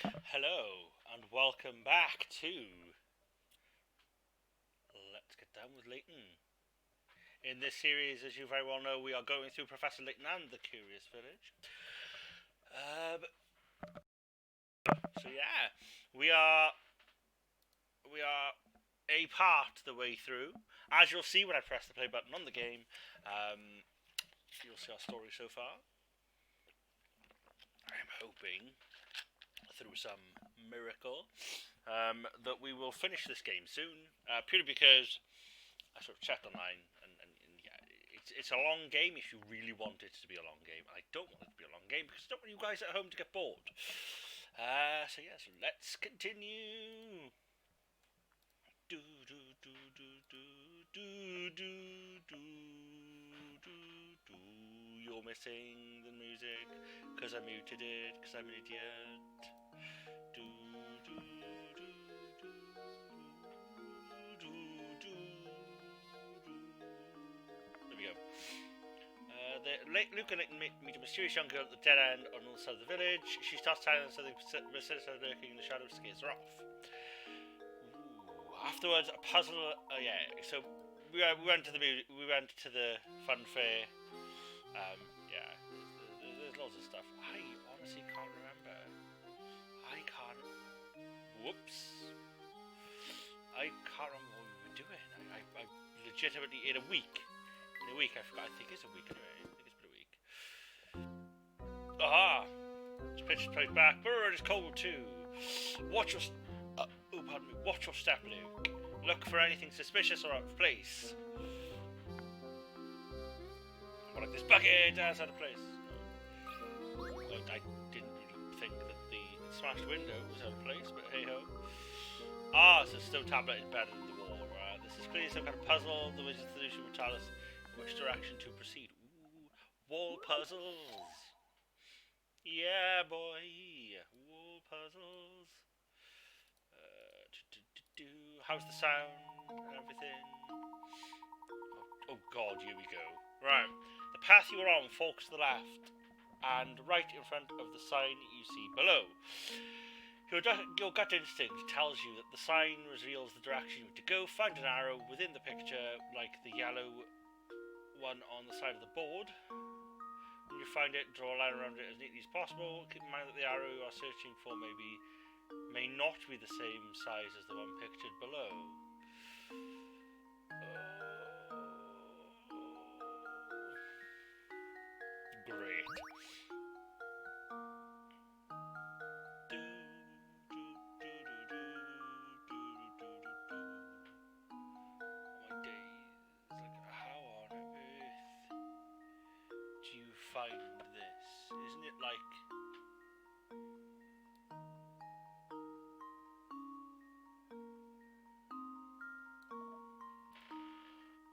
Hello, and welcome back to Let's Get Down with Layton. In this series, as you very well know, we are going through Professor Layton and the Curious Village. So yeah, we are a part of the way through. As you'll see when I press the play button on the game, you'll see our story so far. I am hoping, through some miracle, that we will finish this game soon. Purely because I sort of checked online, and yeah, it's a long game if you really want it to be a long game. I don't want it to be a long game because I don't want you guys at home to get bored. So let's continue. Do do do do do do do do do do. You're missing the music because I muted it because I'm an idiot. Do do do do do do. There we go. Luke and Layton meet a mysterious young girl at the dead end on the other side of the village. She starts telling them something sinister lurking in the shadows scares her off. Afterwards, a puzzle. So we went to the fun fair. Yeah, there's lots of stuff. I honestly can't remember. I can't. Whoops. I can't remember what we were doing. I legitimately in a week. I forgot. I think it's a week anyway. I think it's been a week. Aha! It's pitched place back. Brr, it's cold too. Watch your. Pardon me. Watch your step, Luke. Look for anything suspicious or out of place. What, like this bucket outside of place? Well, I didn't really think that the smashed window was out of place, but hey ho. So still tablet embedded in the wall. This is clearly some kind of puzzle. The wizard's solution will tell us which direction to proceed. Ooh, wall puzzles. Yeah, boy. Wall puzzles. How's the sound and everything? Oh god, here we go. Right. The path you are on forks to the left, and right in front of the sign you see below. Your gut instinct tells you that the sign reveals the direction you have to go. Find an arrow within the picture, like the yellow one on the side of the board. When you find it, draw a line around it as neatly as possible. Keep in mind that the arrow you are searching for may not be the same size as the one pictured below. Great. Oh my days. Like, how on earth do you find this? Isn't it like...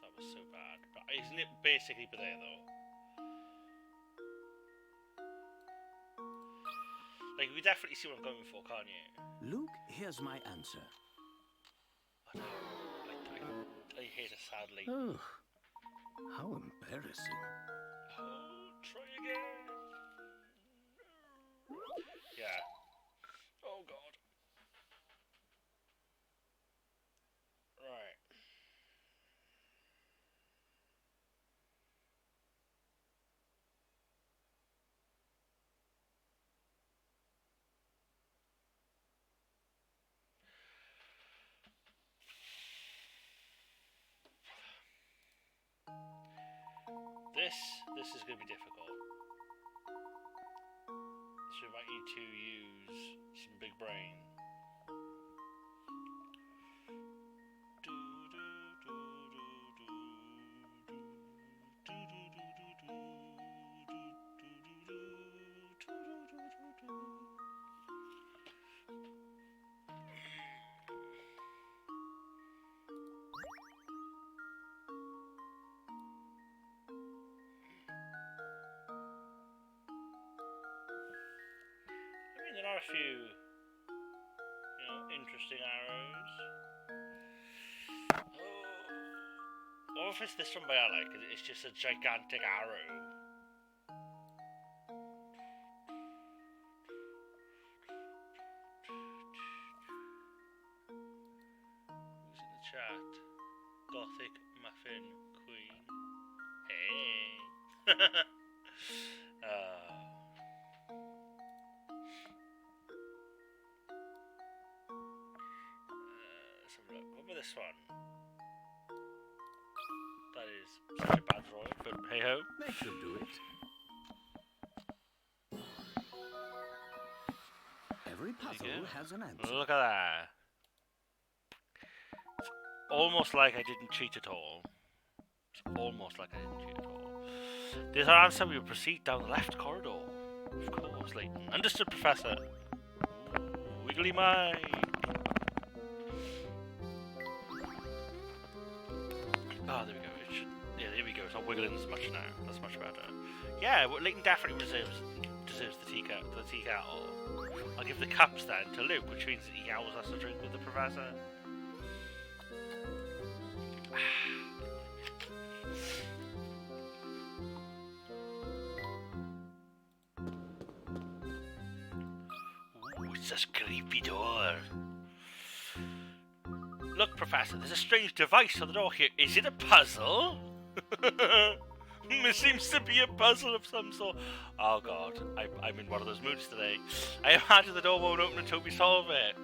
That was so bad. But isn't it basically there though? Like, you can definitely see what I'm going for, can't you? Luke, here's my answer. I hate a sad lady. Oh, how embarrassing. Oh, try again. Yeah. Oh god. Right. This is going to be difficult. So we might need to use some big brain. There are a few, interesting arrows. Or if it's this one by I like, it's just a gigantic arrow. chat. Gothic Muffin Queen. Hey. Let's have a look. What about this one? That is such a bad drawing, but hey ho. They should do it. Every puzzle has an answer. Look at that. It's almost like I didn't cheat at all. It's almost like I didn't cheat at all. There's our answer. We will proceed down the left corridor. Of course, Layton. Understood, Professor. Ooh, wiggly mind. Ah, there we go. It should. Yeah, there we go. It's not wiggling as much now. That's much better. Yeah, well, Layton definitely deserves the tea kettle. I'll give the cups then to Luke, which means that he always has to drink with the Professor. Ooh, it's a creepy door. Look, Professor, there's a strange device on the door here. Is it a puzzle? It seems to be a puzzle of some sort. Oh god, I'm in one of those moods today. I imagine the door won't open until we solve it.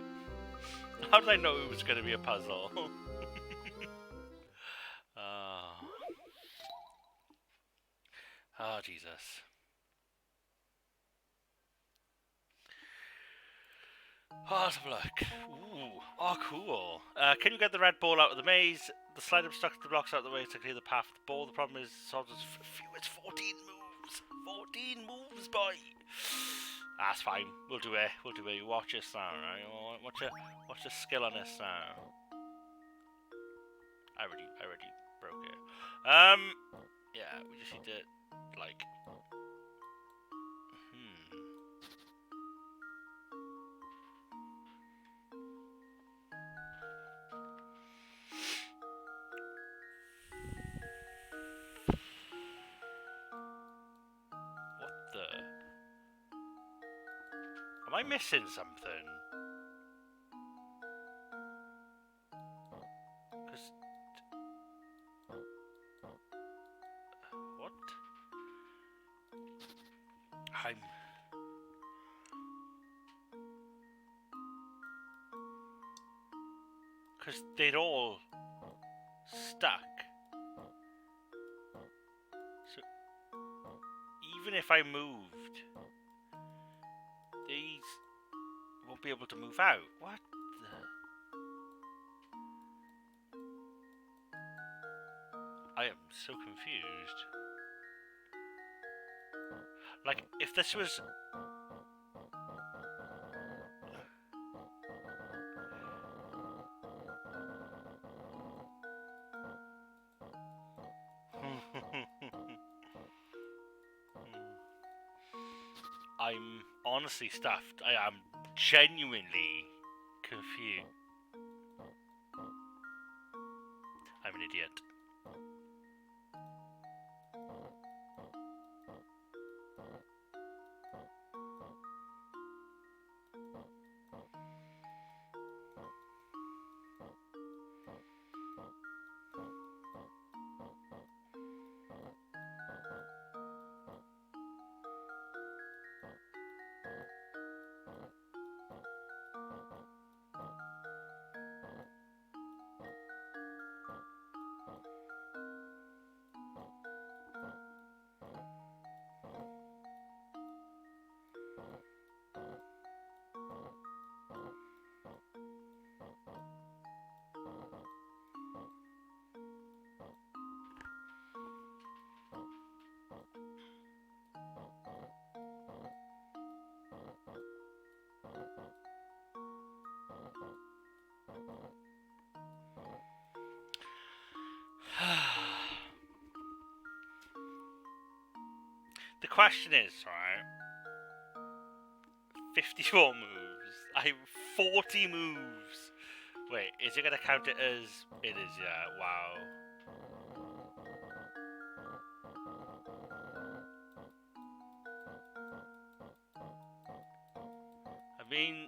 How did I know it was going to be a puzzle? Oh, Jesus. Oh, let's have a look. Ooh. Oh, cool. Can you get the red ball out of the maze? The slide obstructs the blocks out of the way to clear the path. The ball, the problem is, solved as it's 14 moves. 14 moves, boy. That's fine. We'll do it. We'll do it. Watch this now, right? Watch your skill on this now. I already broke it. Yeah, we just need to, like... Am I missing something? Cause what? Cause they're all stuck. So even if I moved, these won't be able to move out. What the? I am so confused. Like, if this was... I'm honestly stuffed. I am genuinely confused. I'm an idiot. The question is, right? 54 moves. I have 40 moves. Wait, is it going to count it as... It is, yeah. Wow. I mean...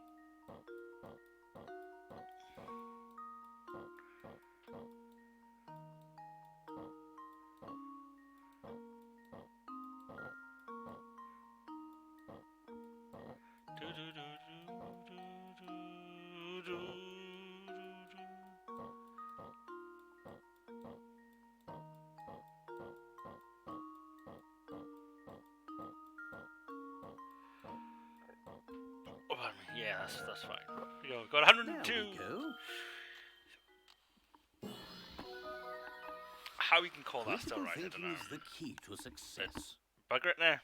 Yeah, that's fine. Here we go. Got 102. There we go. How we can call that still Critical right, I don't thinking know. is the key to success. Bugger it there.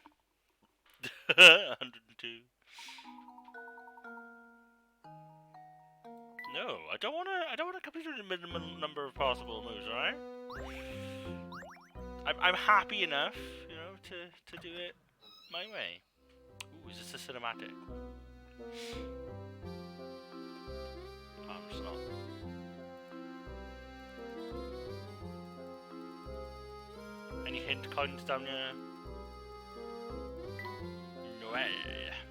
102. No, I don't wanna complete the minimum number of possible moves, alright? I'm happy enough, you know, to do it my way. Ooh, is this a cinematic? Oh, it's not. Any hint coins down here? No,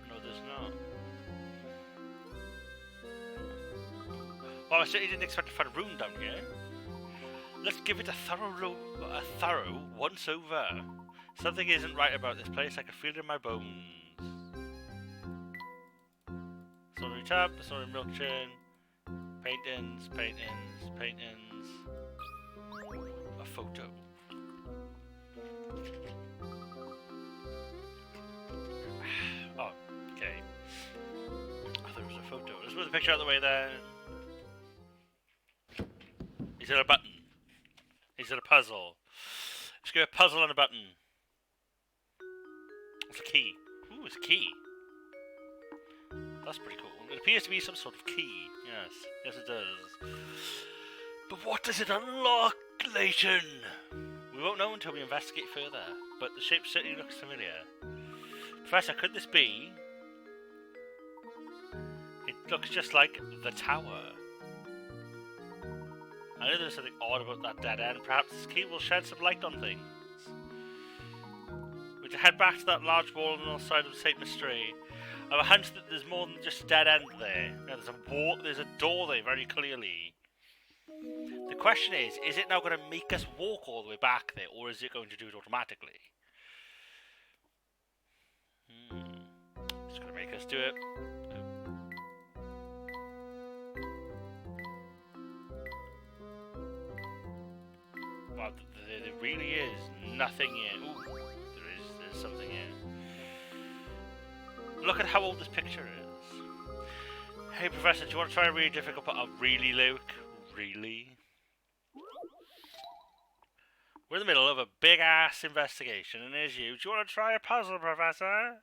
no, there's not. Well, I certainly didn't expect to find a rune down here. Let's give it a thorough once over. Something isn't right about this place. I can feel it in my bones. Sorry tub, sorry milk churn. Paintings. A photo. Oh, okay. I thought it was a photo. Let's move the picture out of the way then. Is it a button? Is it a puzzle? Let's go a puzzle and a button. It's a key. Ooh, it's a key. That's pretty cool. It appears to be some sort of key. Yes, it does. But what does it unlock, Layton? We won't know until we investigate further, but the shape certainly looks familiar. Professor, could this be? It looks just like the tower. I know there's something odd about that dead end. Perhaps this key will shed some light on things. We should head back to that large wall on the north side of St. Mystery. I have a hunch that there's more than just a dead end there. Now, there's a door there very clearly. The question is it now going to make us walk all the way back there, or is it going to do it automatically? It's going to make us do it. Wow, there really is nothing here. Ooh, there's something here. Look at how old this picture is. Hey, Professor, do you want to try a really difficult part? Oh, really, Luke? Really? We're in the middle of a big-ass investigation, and there's you. Do you want to try a puzzle, Professor?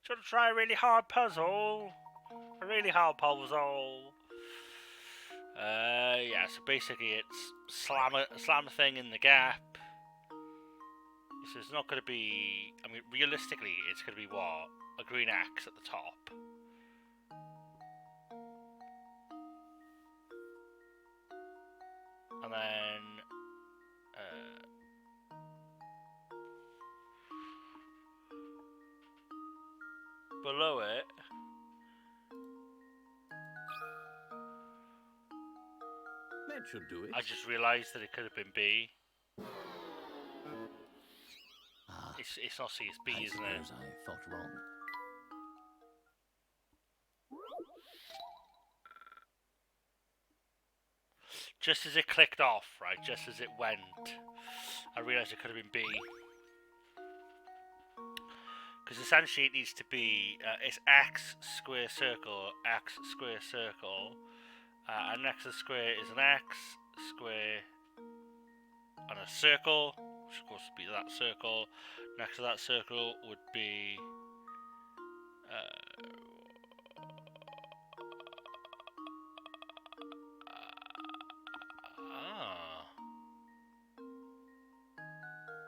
Do you want to try a really hard puzzle? A really hard puzzle. Yeah, so basically it's slam a thing in the gap. So it's not going to be... I mean, realistically, it's going to be what? A green X at the top. And then... below it... That should do it. I just realised that it could have been B. It's not C, it's B, isn't it? I thought wrong. Just as it clicked off, right? Just as it went, I realised it could have been B. Because essentially it needs to be, it's X square circle, and next to the square is an X square and a circle, which of course would be that circle. Next to that circle would be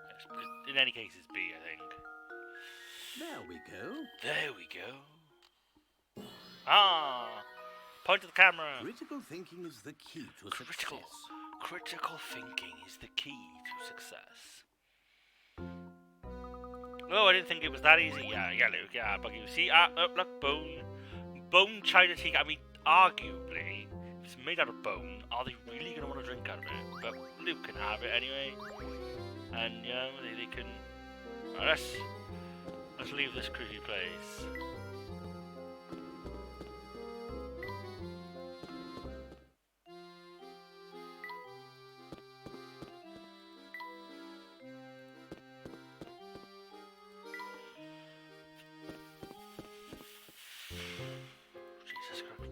yes, but in any case it's B, I think. There we go. There we go. Point to the camera. Critical thinking is the key to success. Critical thinking is the key to success. Oh, I didn't think it was that easy. Yeah, Luke. Yeah, but you see, look, bone china tea. I mean, arguably, if it's made out of bone, are they really going to want to drink out of it? But Luke can have it anyway, and you know, they can. Right, let's leave this creepy place.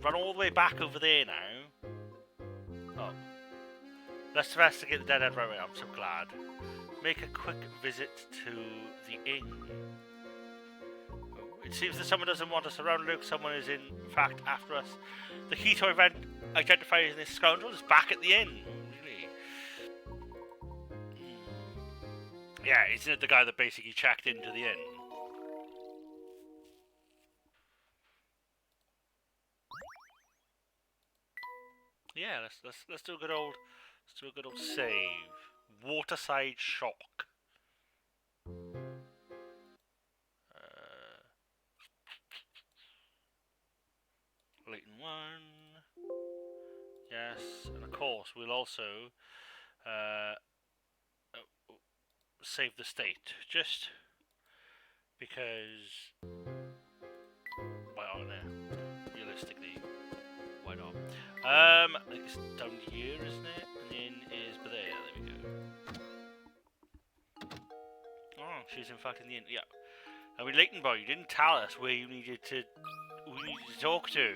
run all the way back over there now. Oh. Let's investigate the dead end right away. I'm so glad. Make a quick visit to the inn. It seems that someone doesn't want us around. Look, someone is in fact after us. The key to identifying this scoundrel is back at the inn. Really? Yeah, isn't it the guy that basically checked into the inn? Yeah, let's do a good old save. Waterside Shock. Layton 1. Yes, and of course we'll also save the state, just because. Why on there? Realistically, why not? I think it's down here, isn't it? And the inn is there. There we go. Oh, she's in fact in the inn. Yeah. I mean, Layton boy, you didn't tell us where you needed to. We needed to talk to.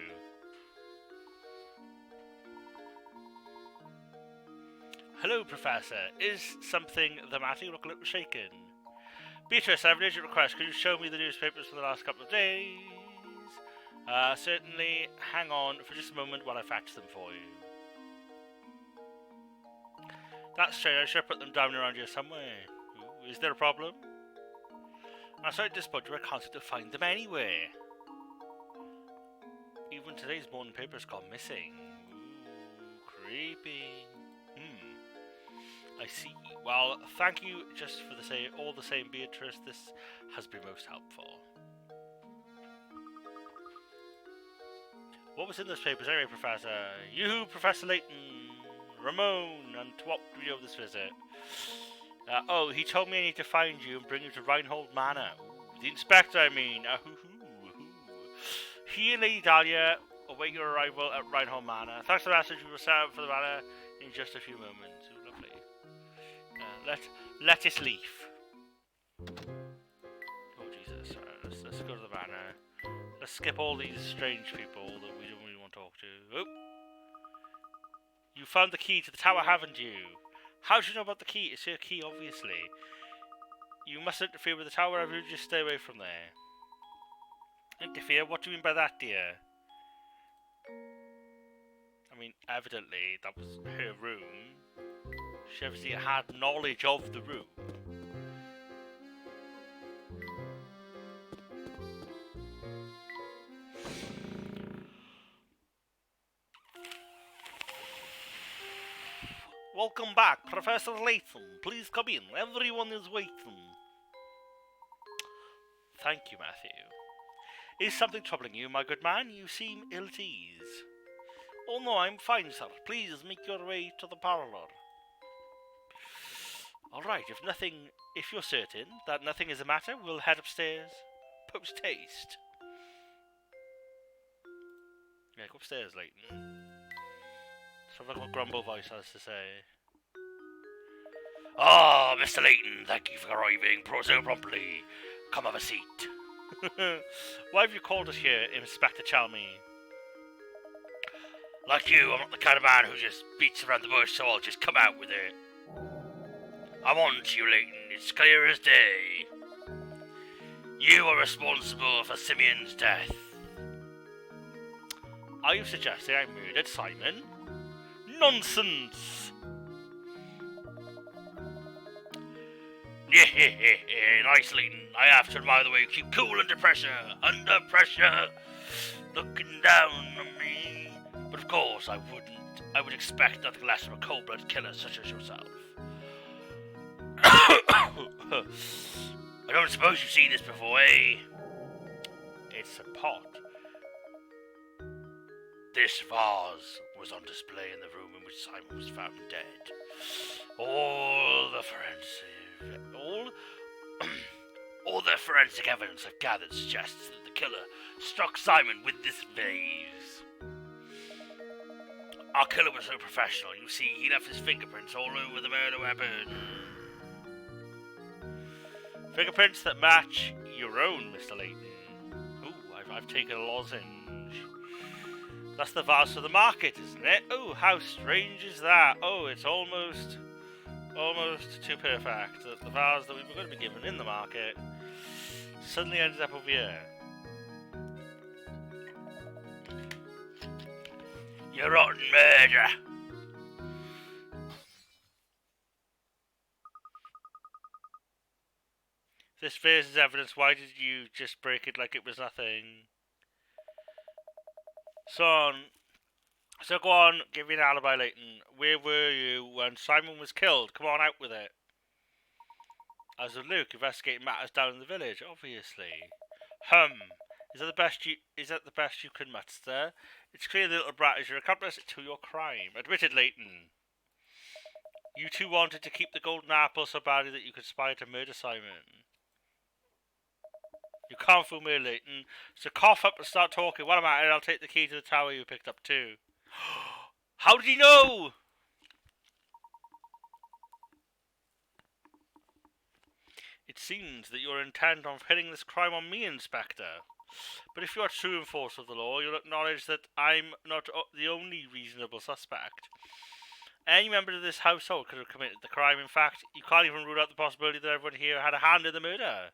Hello, Professor. Is something the matter? You look a little shaken. Beatrice, I have an urgent request. Could you show me the newspapers for the last couple of days? Certainly. Hang on for just a moment while I fetch them for you. That's strange. I should have put them down around here somewhere. Ooh, is there a problem? I'm sorry to disappoint you. I can't seem to find them anywhere. Even today's morning paper's gone missing. Ooh, creepy. I see. Well, thank you just for all the same, Beatrice. This has been most helpful. What was in those papers anyway, Professor? You, Professor Layton, Ramon, and to what do we owe this visit? Oh, he told me I need to find you and bring you to Reinhold Manor. Ooh, the inspector, I mean. He and Lady Dahlia await your arrival at Reinhold Manor. Thanks for the message. We will set out for the manor in just a few moments. Ooh, lovely. Let us leave. Oh Jesus! Let's go to the manor. Let's skip all these strange people that we don't really want to talk to. Oh, you found the key to the tower, haven't you? How do you know about the key? It's your key, obviously. You mustn't interfere with the tower. Ever, just stay away from there. Interfere? What do you mean by that, dear? I mean, evidently that was her room. She obviously had knowledge of the room. Welcome back, Professor Layton. Please come in. Everyone is waiting. Thank you, Matthew. Is something troubling you, my good man? You seem ill at ease. Oh no, I'm fine, sir. Please make your way to the parlour. Alright, if you're certain that nothing is the matter, we'll head upstairs. Post haste. Yeah, go upstairs, Layton. So I've got what Grumble Voice has to say. Ah, Mr. Layton, thank you for arriving so promptly. Come have a seat. Why have you called us here, Inspector Chalmy? Like you, I'm not the kind of man who just beats around the bush, so I'll just come out with it. I'm on to you, Layton. It's clear as day. You are responsible for Simeon's death. Are you suggesting I murdered Simon? Nonsense! Nice, Layton. I have to admire the way you keep cool under pressure. Under pressure. Looking down on me. But of course, I would expect nothing less from a cold-blooded killer such as yourself. I don't suppose you've seen this before, eh? It's a pot. This vase was on display in the room in which Simon was found dead. All the forensic evidence I've gathered suggests that the killer struck Simon with this vase. Our killer was so professional, you see, he left his fingerprints all over the murder weapon. Fingerprints that match your own, Mr. Layton. Ooh, I've taken a lozenge. That's the vase for the market, isn't it? Oh, how strange is that? Oh, it's almost too perfect that the vase that we were going to be given in the market suddenly ended up over here. You rotten murderer! If this vase is evidence, why did you just break it like it was nothing? So go on, give me an alibi, Layton. Where were you when Simon was killed? Come on, out with it. As with Luke, investigating matters down in the village, obviously. Is that the best you can muster? It's clear the little brat is your accomplice to your crime. Admit it, Layton. You two wanted to keep the golden apple so badly that you conspired to murder Simon. You can't fool me, Layton. So cough up and start talking. While I'm at it, I'll take the key to the tower you picked up too. How did he know? It seems that you're intent on pinning this crime on me, Inspector. But if you are true enforcer of the law, you'll acknowledge that I'm not the only reasonable suspect. Any member of this household could have committed the crime. In fact, you can't even rule out the possibility that everyone here had a hand in the murder.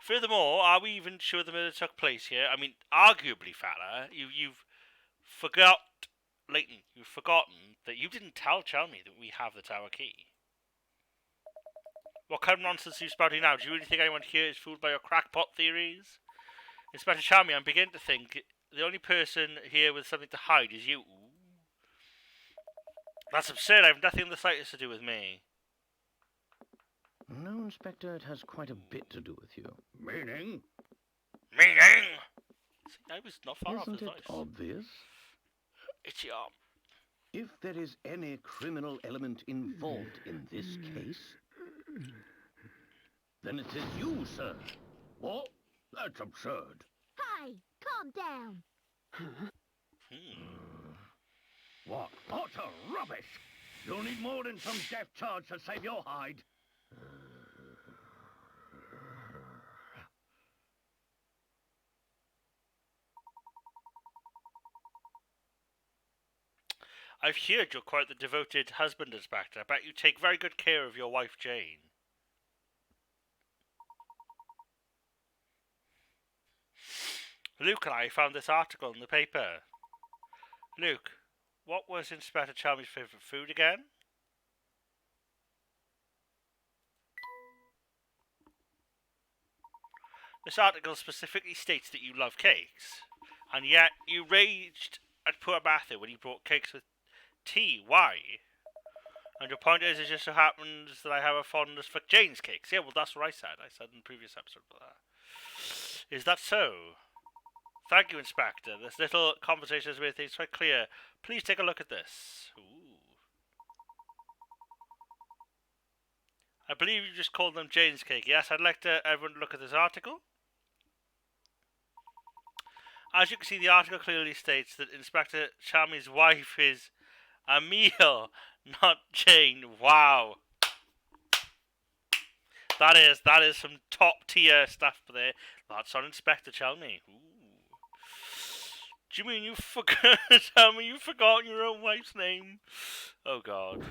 Furthermore, are we even sure the murder took place here? I mean, arguably, fella, you've Layton, you've forgotten that you didn't tell Chelmy that we have the tower key. What kind of nonsense are you spouting now? Do you really think anyone here is fooled by your crackpot theories? Inspector Chelmy, I'm beginning to think the only person here with something to hide is you. That's absurd. I have nothing the slightest to do with me. No, Inspector, it has quite a bit to do with you. Meaning? Meaning? See, I was not far off his Isn't voice. it obvious? It's your arm. If there is any criminal element involved in this case, then it is you, sir. What? That's absurd. Hey, calm down. What utter rubbish! You'll need more than some death charge to save your hide. I've heard you're quite the devoted husband, Inspector. I bet you take very good care of your wife, Jane. Luke and I found this article in the paper. Luke, what was Inspector Chelmy's favourite food again? This article specifically states that you love cakes, and yet you raged at poor Matthew when he brought cakes with tea. Why? And your point is, it just so happens that I have a fondness for Jane's cakes. Yeah, well, that's what I said. I said in the previous episode about that. Is that so? Thank you, Inspector. This little conversation has made things quite clear. Please take a look at this. Ooh. I believe you just called them Jane's cake. Yes, I'd like everyone to look at this article. As you can see, the article clearly states that Inspector Chelmy's wife is Emile, not Jane. Wow. That is some top tier stuff there. That's on Inspector Chelmy. Ooh. Do you mean you forgot? Tell me you've forgotten your own wife's name? Oh God.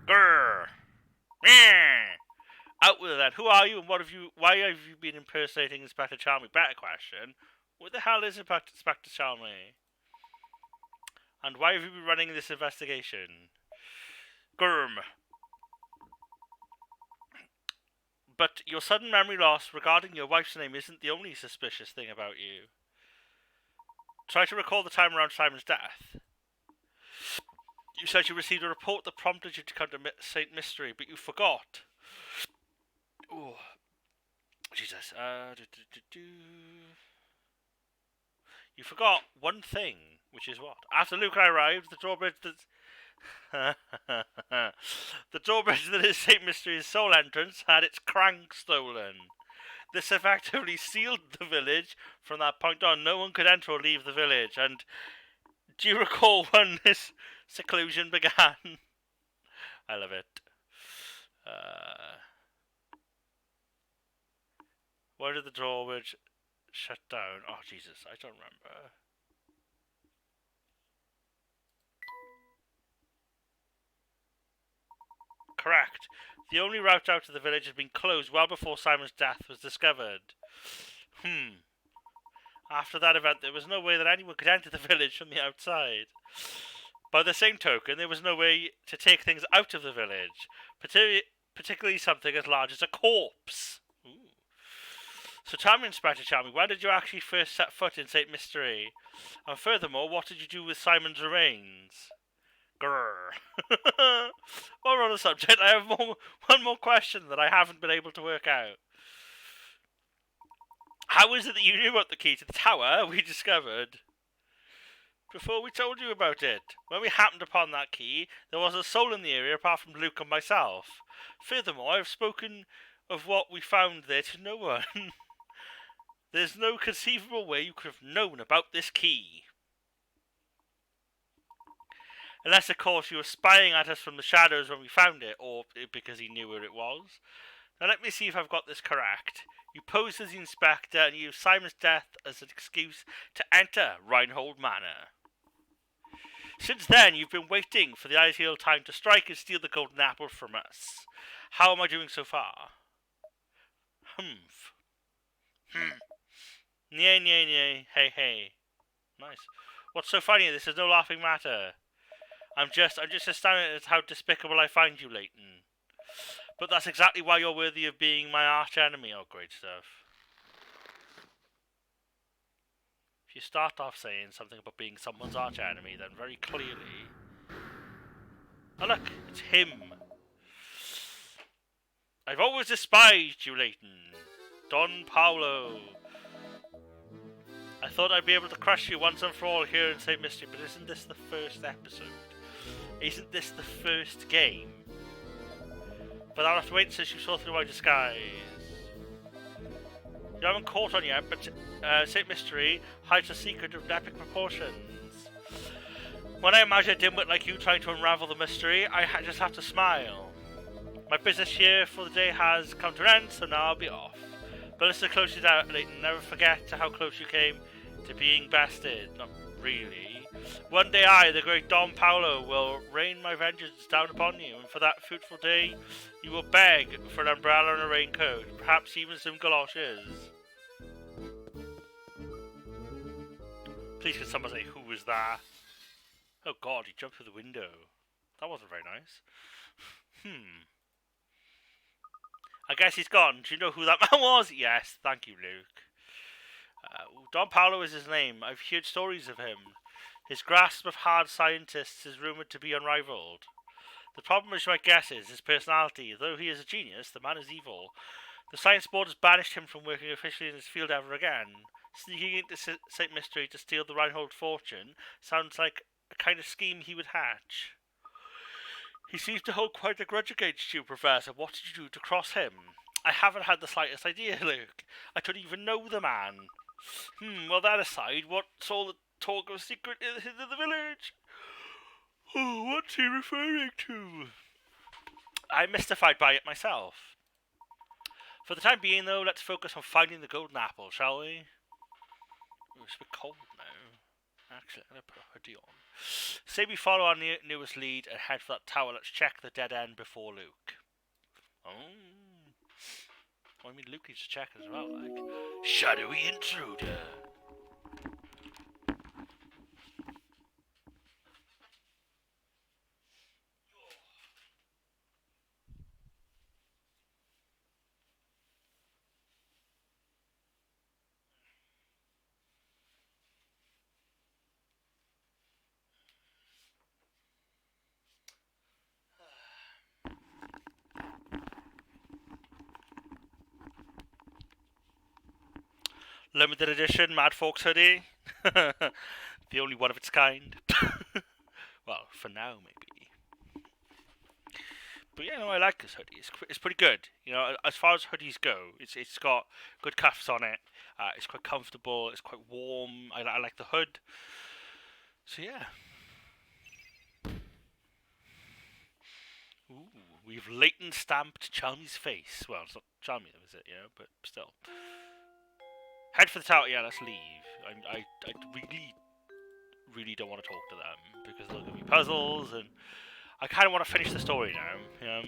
Grrr. Out with it then. Who are you and why have you been impersonating Inspector Chelmy? Better question. What the hell is Inspector Chelmy? And why have you been running this investigation? Gurm. But your sudden memory loss regarding your wife's name isn't the only suspicious thing about you. Try to recall the time around Simon's death. You said you received a report that prompted you to come to St. Mystery, but you forgot. Oh, Jesus. You forgot one thing, which is what? After Luke and I arrived, the drawbridge that is St. Mystery's sole entrance had its crank stolen. This effectively sealed the village. From that point on, no one could enter or leave the village. And do you recall when this seclusion began? I love it. Why did the drawbridge shut down? Oh, Jesus, I don't remember. correct. The only route out of the village had been closed well before Simon's death was discovered. After that event, there was no way that anyone could enter the village from the outside. By the same token, there was no way to take things out of the village, particularly something as large as a corpse. Ooh. So tell me, Inspector Charming, when did you actually first set foot in St. Mystery? And furthermore, what did you do with Simon's remains? Grrr. While we're on the subject, I have one more question that I haven't been able to work out. How is it that you knew about the key to the tower we discovered before we told you about it? When we happened upon that key, there wasn't a soul in the area apart from Luke and myself. Furthermore, I've spoken of what we found there to no one. There's no conceivable way you could have known about this key. Unless, of course, you were spying at us from the shadows when we found it, or because he knew where it was. Now let me see if I've got this correct. You posed as the inspector and used Simon's death as an excuse to enter Reinhold Manor. Since then, you've been waiting for the ideal time to strike and steal the golden apple from us. How am I doing so far? Nye, hey. Nice. What's so funny? This is no laughing matter. I'm just astounded at how despicable I find you, Layton. But that's exactly why you're worthy of being my arch enemy. Oh, great stuff. If you start off saying something about being someone's arch enemy, then very clearly... Oh look, it's him. I've always despised you, Layton. Don Paolo. I thought I'd be able to crush you once and for all here in St. Mystery, but isn't this the first episode? Isn't this the first game? But I'll have to wait since you saw through my disguise. You haven't caught on yet, but St. Mystery hides a secret of epic proportions. When I imagine a dimwit like you trying to unravel the mystery, I just have to smile. My business here for the day has come to an end, so now I'll be off. But listen closely down, Layton. Never forget how close you came to being bested. Not really. One day I, the great Don Paolo, will rain my vengeance down upon you, and for that fruitful day, you will beg for an umbrella and a raincoat, perhaps even some galoshes. Please can someone say, who was that? Oh god, he jumped through the window. That wasn't very nice. I guess he's gone. Do you know who that man was? Yes, thank you, Luke. Don Paolo is his name. I've heard stories of him. His grasp of hard scientists is rumoured to be unrivaled. The problem, as you might guess, is his personality. Though he is a genius, the man is evil. The science board has banished him from working officially in his field ever again. Sneaking into St. Mystery to steal the Reinhold fortune sounds like a kind of scheme he would hatch. He seems to hold quite a grudge against you, Professor. What did you do to cross him? I haven't had the slightest idea, Luke. I don't even know the man. Well, that aside, what's all the talk of secret in the village? Oh, what's he referring to? I'm mystified by it myself. For the time being, though, let's focus on finding the golden apple, shall we? Ooh, it's a bit cold now. Actually, I'm going to put a hoodie on. Say we follow our newest lead and head for that tower. Let's check the dead end before Luke. Oh. Well, I mean, Luke needs to check as well, like. Shadowy intruder. Limited edition MadFaux hoodie. The only one of its kind. Well, for now, maybe. But yeah, no, I like this hoodie. It's pretty good. You know, as far as hoodies go, it's got good cuffs on it. It's quite comfortable. It's quite warm. I like the hood. So yeah. Ooh, we've Layton stamped Chalmy's face. Well, it's not Chalmy, is it? You know, but still. Head for the tower. Yeah, let's leave. I really don't want to talk to them because they'll give me puzzles, and I kind of want to finish the story now.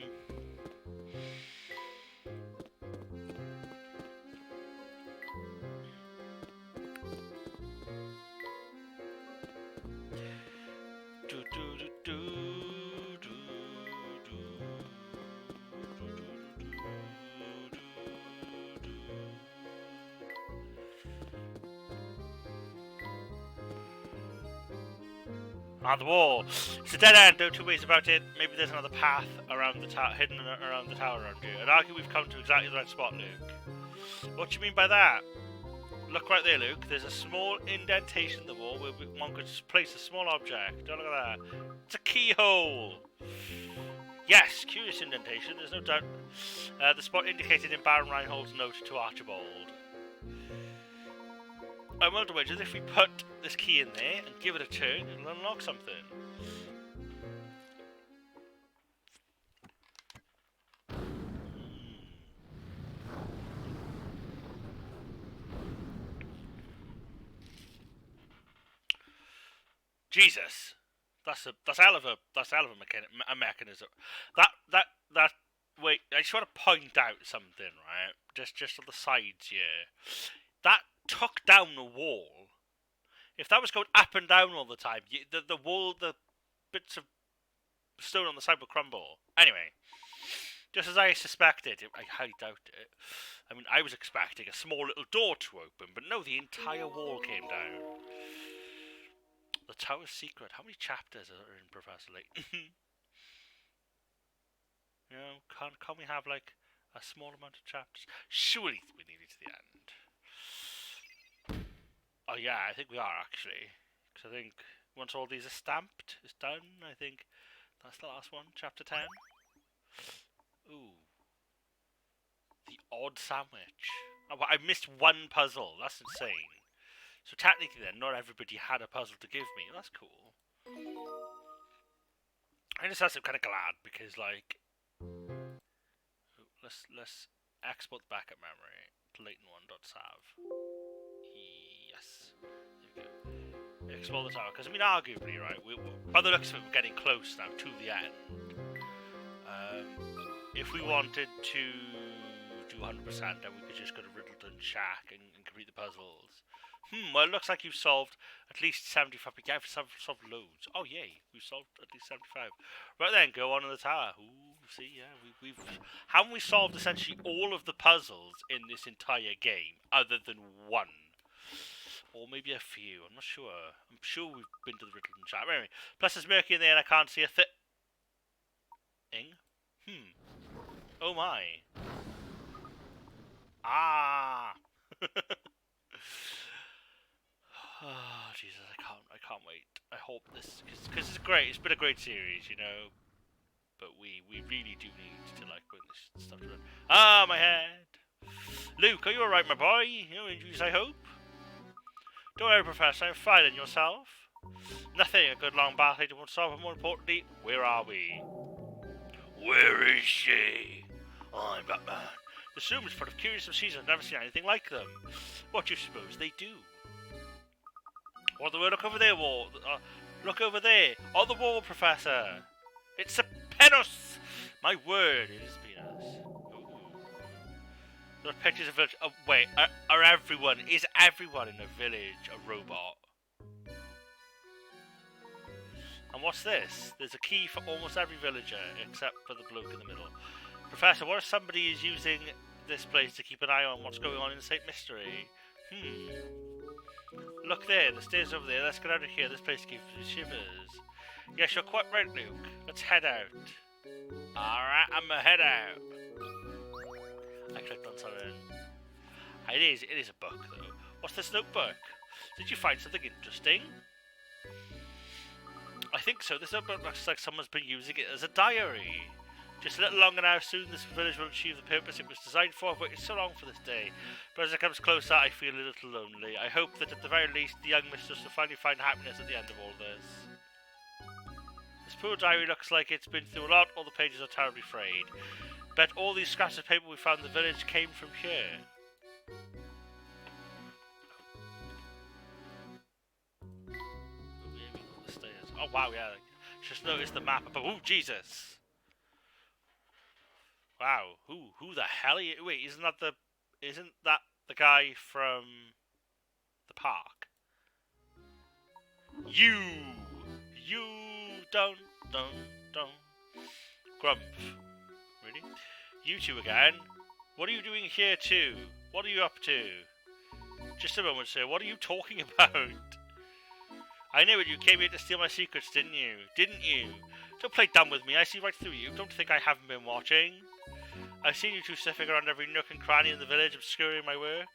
On the wall. It's a dead end, no two ways about it. Maybe there's another path around the tower, hidden around the tower around here. I'd argue we've come to exactly the right spot, Luke. What do you mean by that? Look right there, Luke. There's a small indentation in the wall where one could place a small object. Oh, look at that. It's a keyhole. Yes, curious indentation. There's no doubt. The spot indicated in Baron Reinhold's note to Archibald. I wonder as if we put this key in there and give it a turn, it'll unlock something. Jesus, that's hell of a mechanism. That wait, I just want to point out something, right? Just on the sides here. That took down the wall. If that was going up and down all the time, the wall, the bits of stone on the side would crumble. Anyway, just as I suspected, I highly doubt it. I mean, I was expecting a small little door to open, but no, the entire wall came down. The Tower's secret. How many chapters are in Professor Layton? You know, can't we have like a small amount of chapters? Surely we need it to the end. Oh yeah, I think we are actually. Because I think once all these are stamped, it's done. I think that's the last one, chapter 10. Ooh. The odd sandwich. Oh, I missed one puzzle. That's insane. So technically then, not everybody had a puzzle to give me. That's cool. I just I'm kind of glad because like, let's export the backup memory to Layton1.sav. Yes. There we go. Explore the tower because I mean, arguably, right? By the looks of it, we're getting close now to the end. If we wanted to do 100%, then we could just go to Riddleton Shack and complete the puzzles. Well, it looks like you've solved at least 75. Yeah, we've solved loads. Oh, yay. We've solved at least 75. Right then, go on in the tower. Ooh, see, yeah. Haven't we solved essentially all of the puzzles in this entire game, other than one? Or maybe a few. I'm not sure. I'm sure we've been to the Riddleton Shack. Anyway, plus there's murky in there and I can't see a thing. Oh, my. Ah! Oh, Jesus, I can't wait. I hope this, because it's great. It's been a great series, you know. But we really do need to like bring this stuff to it. Ah, my head. Luke, are you alright, my boy? No injuries, I hope. Don't worry, Professor. I'm fine. And yourself? Nothing. A good long bath later won't solve. But more importantly, where are we? Where is she? I'm Batman. This room is full of curious machines. I've never seen anything like them. What do you suppose they do? What the word? Look over there, wall. Look over there. On the wall, Professor. It's a penis. My word, it is penis. There are pictures of village. Oh, wait, is everyone in the village a robot? And what's this? There's a key for almost every villager, except for the bloke in the middle. Professor, what if somebody is using this place to keep an eye on what's going on in St. Mystery? Look there, the stairs over there. Let's get out of here. This place gives me shivers. Yes, you're quite right, Luke. Let's head out. Alright, I'ma head out. I clicked on something. It is a book, though. What's this notebook? Did you find something interesting? I think so. This notebook looks like someone's been using it as a diary. Just a little longer now. Soon this village will achieve the purpose it was designed for. I've waited so long for this day. But as it comes closer, I feel a little lonely. I hope that at the very least, the young mistress will finally find happiness at the end of all this. This poor diary looks like it's been through a lot. All the pages are terribly frayed. Bet all these scraps of paper we found in the village came from here. Oh wow, yeah. Just noticed the map. Oh Jesus! Wow, who the hell are you? Wait, isn't that the guy from the park? You don't. Grump. Really? You two again? What are you doing here too? What are you up to? Just a moment, sir. What are you talking about? I knew it. You came here to steal my secrets, didn't you? Didn't you? Don't play dumb with me. I see right through you. Don't think I haven't been watching. I've seen you two sniffing around every nook and cranny in the village, obscuring my work.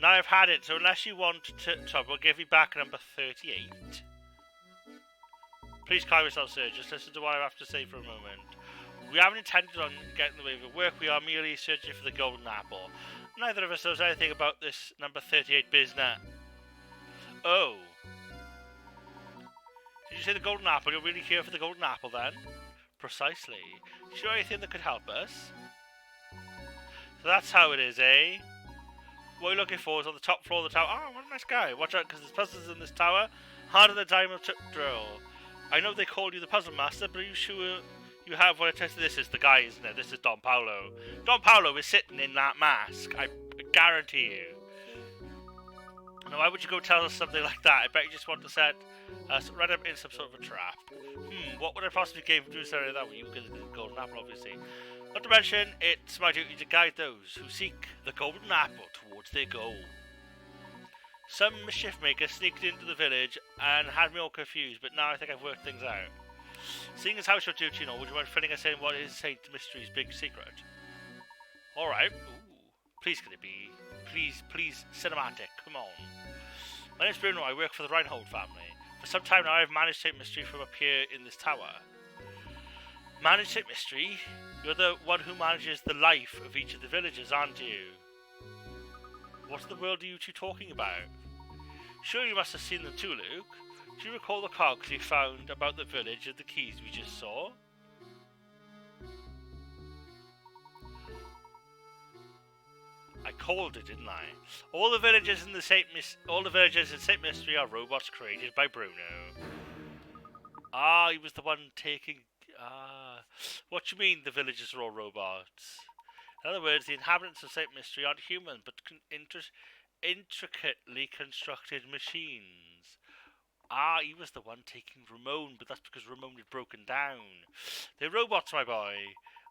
Now I've had it, so unless you want trouble, give me back number 38. Please calm yourself, sir. Just listen to what I have to say for a moment. We haven't intended on getting in the way of your work. We are merely searching for the golden apple. Neither of us knows anything about this number 38 business. Oh. Did you say the golden apple? You're really here for the golden apple, then? Precisely. Do you know anything that could help us? So that's how it is, eh? What you're looking for is on the top floor of the tower. Oh, what a nice guy. Watch out, because there's puzzles in this tower. Harder than a diamond drill. I know they call you the puzzle master, but are you sure you have what it says? This is the guy, isn't it? This is Don Paolo. Don Paolo is sitting in that mask. I guarantee you. Now, why would you go tell us something like that? I bet you just want to set us right up in some sort of a trap. What would I possibly gain from doing something like that? Well, you get the golden apple, obviously. Not to mention, it's my duty to guide those who seek the golden apple towards their goal. Some mischief maker sneaked into the village and had me all confused, but now I think I've worked things out. Seeing as how it's your duty, you know, would you mind filling us in what is Saint Mystery's big secret? Alright. Please, can it be? Please, cinematic, come on. My name's Bruno, I work for the Reinhold family. For some time now I've managed Saint Mystery from up here in this tower. Manage Saint Mystery? You're the one who manages the life of each of the villagers, aren't you? What in the world are you two talking about? Sure, you must have seen them too, Luke. Do you recall the cogs you found about the village and the keys we just saw? I called it, didn't I? All the villagers in Saint Mystery are robots created by Bruno. Ah, he was the one taking. What do you mean the villagers are all robots? In other words, the inhabitants of Saint Mystery aren't human, but intricately constructed machines. Ah, he was the one taking Ramon, but that's because Ramon had broken down. They're robots, my boy.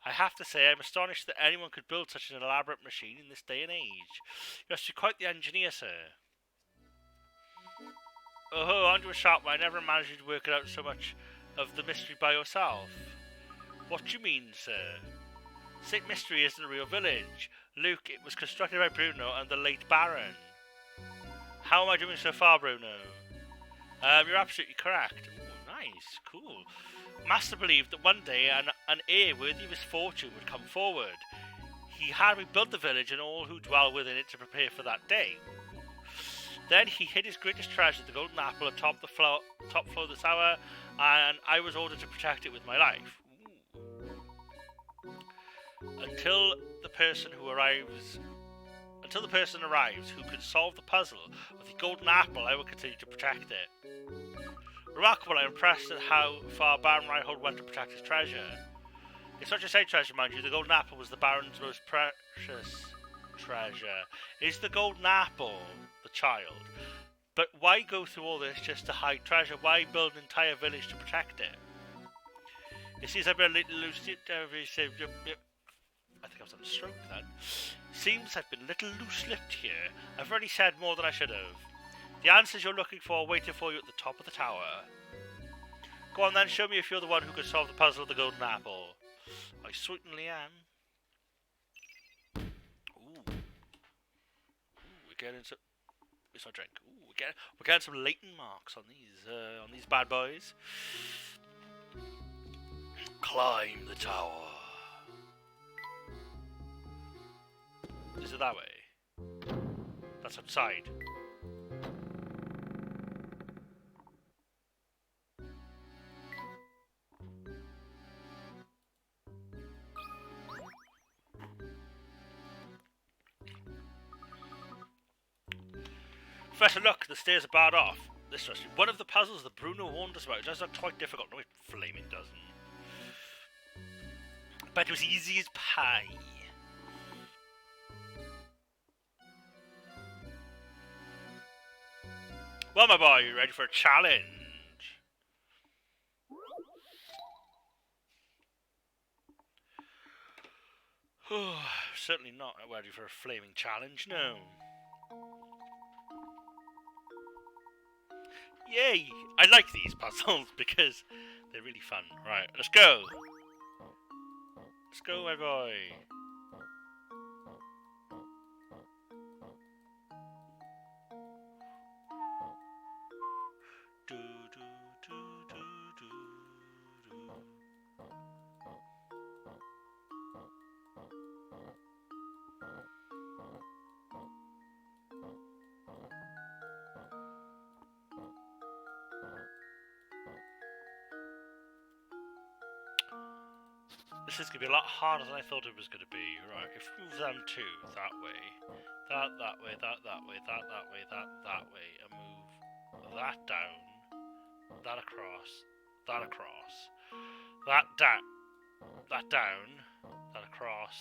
I have to say, I'm astonished that anyone could build such an elaborate machine in this day and age. You must be quite the engineer, sir. Oh, aren't you a sharp one? I never managed to work out so much of the mystery by yourself. What do you mean, sir? Saint Mystery isn't a real village. Luke, it was constructed by Bruno and the late Baron. How am I doing so far, Bruno? You're absolutely correct. Ooh, nice, cool. Master believed that one day an heir worthy of his fortune would come forward. He had me build the village and all who dwell within it to prepare for that day. Then he hid his greatest treasure, the golden apple, atop the top floor of the tower, and I was ordered to protect it with my life. Until the person arrives who can solve the puzzle of the golden apple, I will continue to protect it. Remarkable, I'm impressed at how far Baron Reinhold went to protect his treasure. It's not just a treasure, mind you, the golden apple was the Baron's most precious treasure. Is the golden apple the child? But why go through all this just to hide treasure? Why build an entire village to protect it? It seems I've been a little loose. I think I was on a stroke then. Seems I've been a little loose-lipped here. I've already said more than I should have. The answers you're looking for are waiting for you at the top of the tower. Go on then, show me if you're the one who can solve the puzzle of the golden apple. I certainly am. Ooh, we're getting some. It's not drink. Ooh, we're getting some Layton marks on these bad boys. Climb the tower. Is it that way? That's outside. Professor, look, the stairs are barred off. This must be one of the puzzles that Bruno warned us about. It does look quite difficult. No, it flaming doesn't. But it was easy as pie. Well, my boy, you ready for a challenge? Certainly not ready for a flaming challenge, no. Yay! I like these puzzles because they're really fun. Right, let's go. Let's go, my boy. Do, do, do, do, do, do. This is going to be a lot harder than I thought it was going to be. Right, if we move them two that way, that way, that way, that way, that way, and move that down, that across, that down, that across.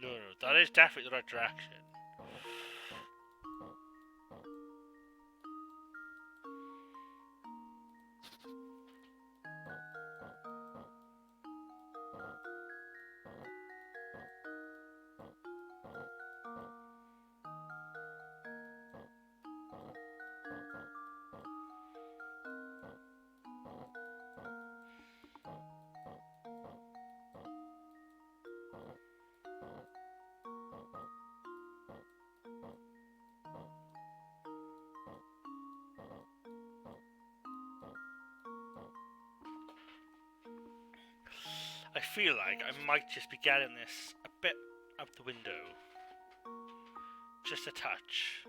No, that is definitely the right direction. I feel like I might just be getting this a bit out the window. Just a touch.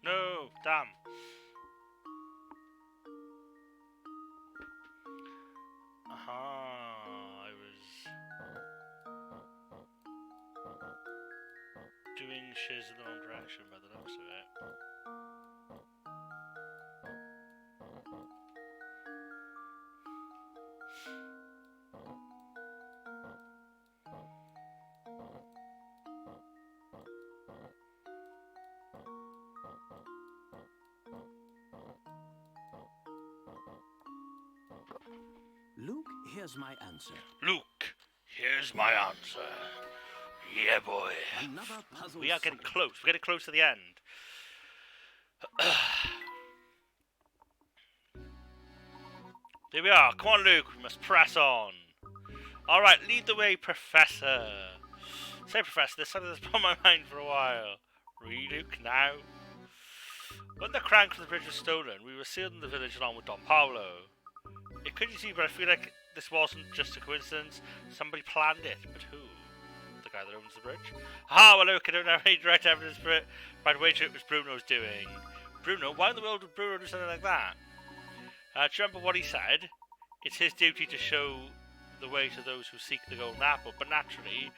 No, damn. I was doing shiz in the wrong direction by the looks of it. Luke, here's my answer. Luke, here's my answer. Yeah, boy. Another puzzle. We are getting close. We're getting close to the end. There we are. Come on, Luke. We must press on. All right, lead the way, Professor. Say, Professor, there's something that's been on my mind for a while. Read, Luke, now. When the crank from the bridge was stolen, we were sealed in the village along with Don Paolo. It couldn't see, but I feel like this wasn't just a coincidence. Somebody planned it, but who? The guy that owns the bridge? Ah, well, look, I don't have any direct evidence for it, but I'd wager it was Bruno's doing. Bruno? Why in the world would Bruno do something like that? Do you remember what he said? It's his duty to show the way to those who seek the golden apple, but naturally,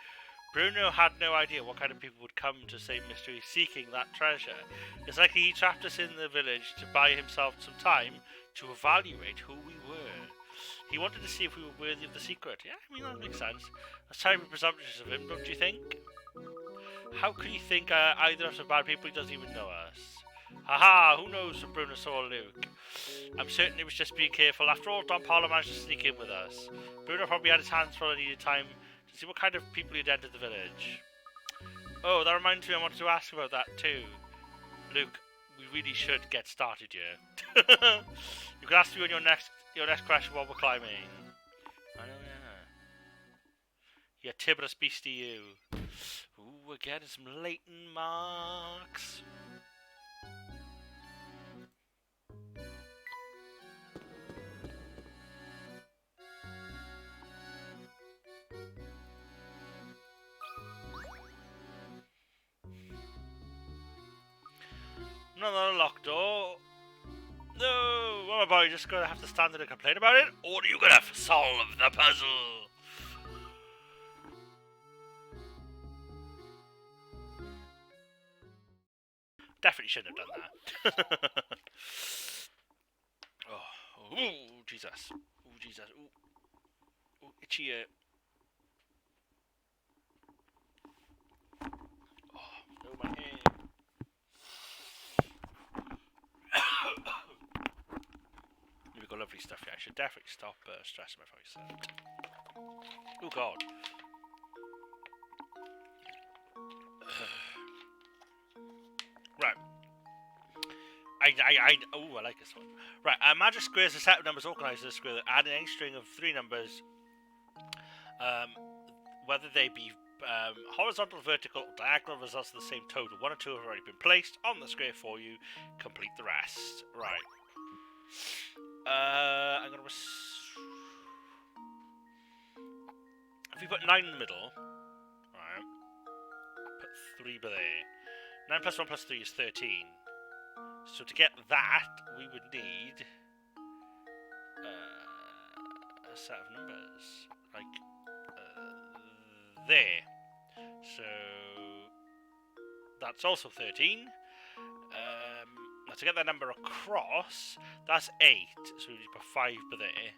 Bruno had no idea what kind of people would come to St. Mystery seeking that treasure. It's likely he trapped us in the village to buy himself some time to evaluate who we were. He wanted to see if we were worthy of the secret. Yeah, I mean, that makes sense. That's terribly presumptuous of him, don't you think? How can you think either of us are bad people? He doesn't even know us. Haha, who knows when Bruno saw Luke? I'm certain he was just being careful. After all, Don Paolo managed to sneak in with us. Bruno probably had his hands full and needed time to see what kind of people he'd entered the village. Oh, that reminds me, I wanted to ask about that too. Luke, we really should get started here. You can ask me on your next question while we're climbing. I know, yeah. Yeah, Tiberus beastie you. Ooh, we're getting some Layton marks. Another locked door. No! Well, my boy, you just gonna have to stand there and complain about it? Or are you gonna solve the puzzle? Definitely shouldn't have done that. Oh, ooh, Jesus. Ooh, Jesus. Ooh, itchy ear. Oh, no, my hair. We've got lovely stuff here. I should definitely stop stressing my voice. Oh, God. Right. I like this one. Right, a magic square is a set of numbers organised as a square that add any string of 3 numbers, whether they be horizontal, vertical, or diagonal, results in the same total. 1 or 2 have already been placed on the square for you. Complete the rest. Right. I'm gonna. If we put 9 in the middle, right, put 3 by there. 9 plus 1 plus 3 is 13. So to get that, we would need a set of numbers, like there. So that's also 13. Now to get that number across, that's 8. So we need to put 5 by there.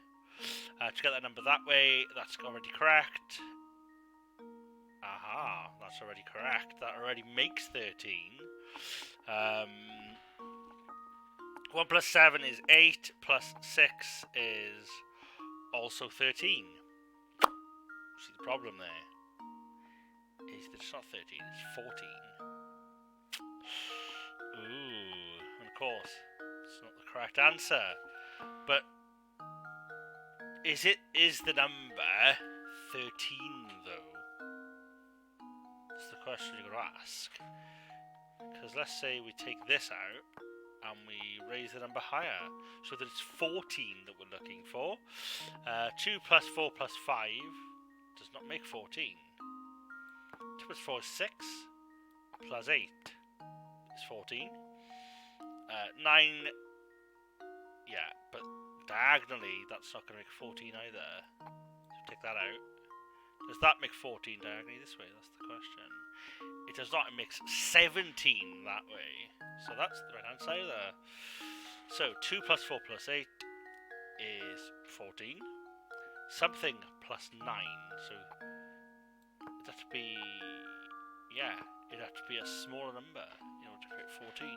To get that number that way, that's already correct. Aha, that's already correct. That already makes 13. 1 plus 7 is 8, plus 6 is also 13. See the problem there? Is that it's not 13, it's 14. Ooh, and of course, it's not the correct answer. But is the number 13 though? That's the question you're going to ask. Because let's say we take this out and we raise the number higher, so that it's 14 that we're looking for. 2 plus 4 plus 5 does not make 14. 2 plus 4 is 6, plus 8 is 14. 9, yeah, but diagonally that's not going to make 14 either. So take that out. Does that make 14 diagonally this way? That's the question. It does not. It makes 17 that way. So that's the right answer there. So 2 plus 4 plus 8 is 14. Something plus 9. So it'd have to be, yeah, it'd have to be a smaller number in order to create 14.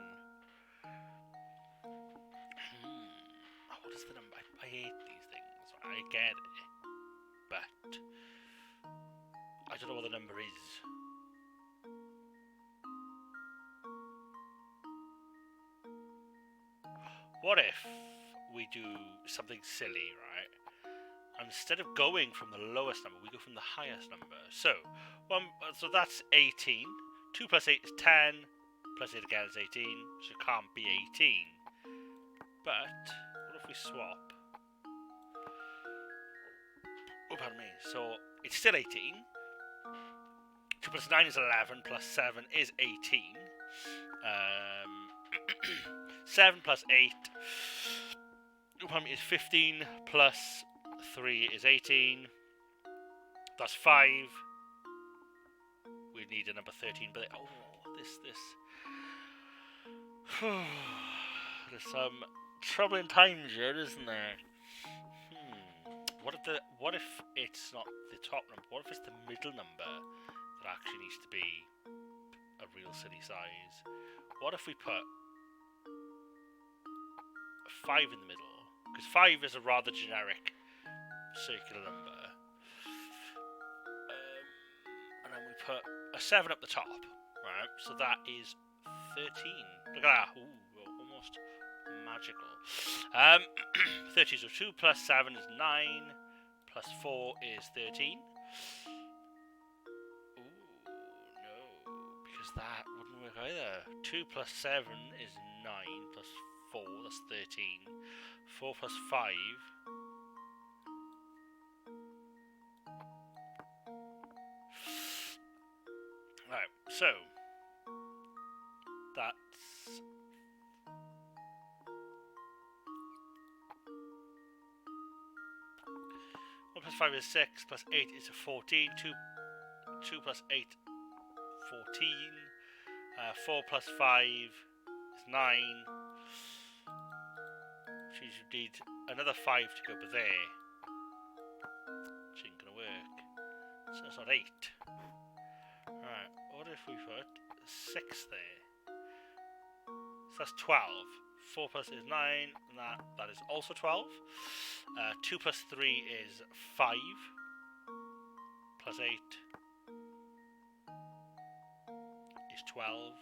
What is the number? I hate these things. I get it, but I don't know what the number is. What if we do something silly, right? And instead of going from the lowest number, we go from the highest number. So that's 18. 2 plus 8 is 10. Plus 8 again is 18. So it can't be 18. But what if we swap? Oh, pardon me. So it's still 18. 2 plus 9 is 11. Plus 7 is 18. 7 plus 8 is 15, plus 3 is 18. That's 5. We need a number 13, but this. There's some troubling times here, isn't there? What if it's not the top number? What if it's the middle number that actually needs to be a real silly size? What if we put 5 in the middle? Because 5 is a rather generic circular number. And then we put a 7 up the top, right? So that is 13. Look at that. Ooh, almost magical. 13, so 2 plus 7 is 9, plus 4 is 13. Ooh, no, because that wouldn't work either. 2 plus 7 is 9, plus 4, that's 13. 4 plus 5. Right, so that's 5 is 6, plus 8 is 14. 2 plus 8, 14. 4 plus 5 is 9. Which means you need another 5 to go up there. Which ain't gonna work. So it's not 8. Alright, what if we put 6 there? So that's 12. 4 plus is 9, and that is also 12. 2 plus 3 is 5. Plus 8 is 12.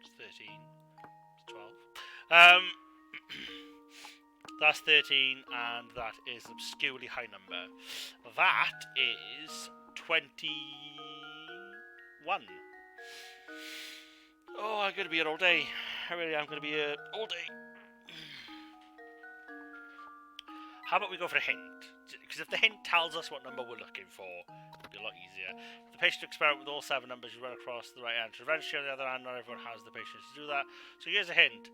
It's 13. It's 12. That's 13, and that is an obscurely high number. That is 21. Oh, I'm going to be here all day. I really am going to be here all day. How about we go for a hint? Because if the hint tells us what number we're looking for, it'll be a lot easier. If the patient experiment with all 7 numbers, you run across the right answer. Eventually, on the other hand, not everyone has the patience to do that. So here's a hint.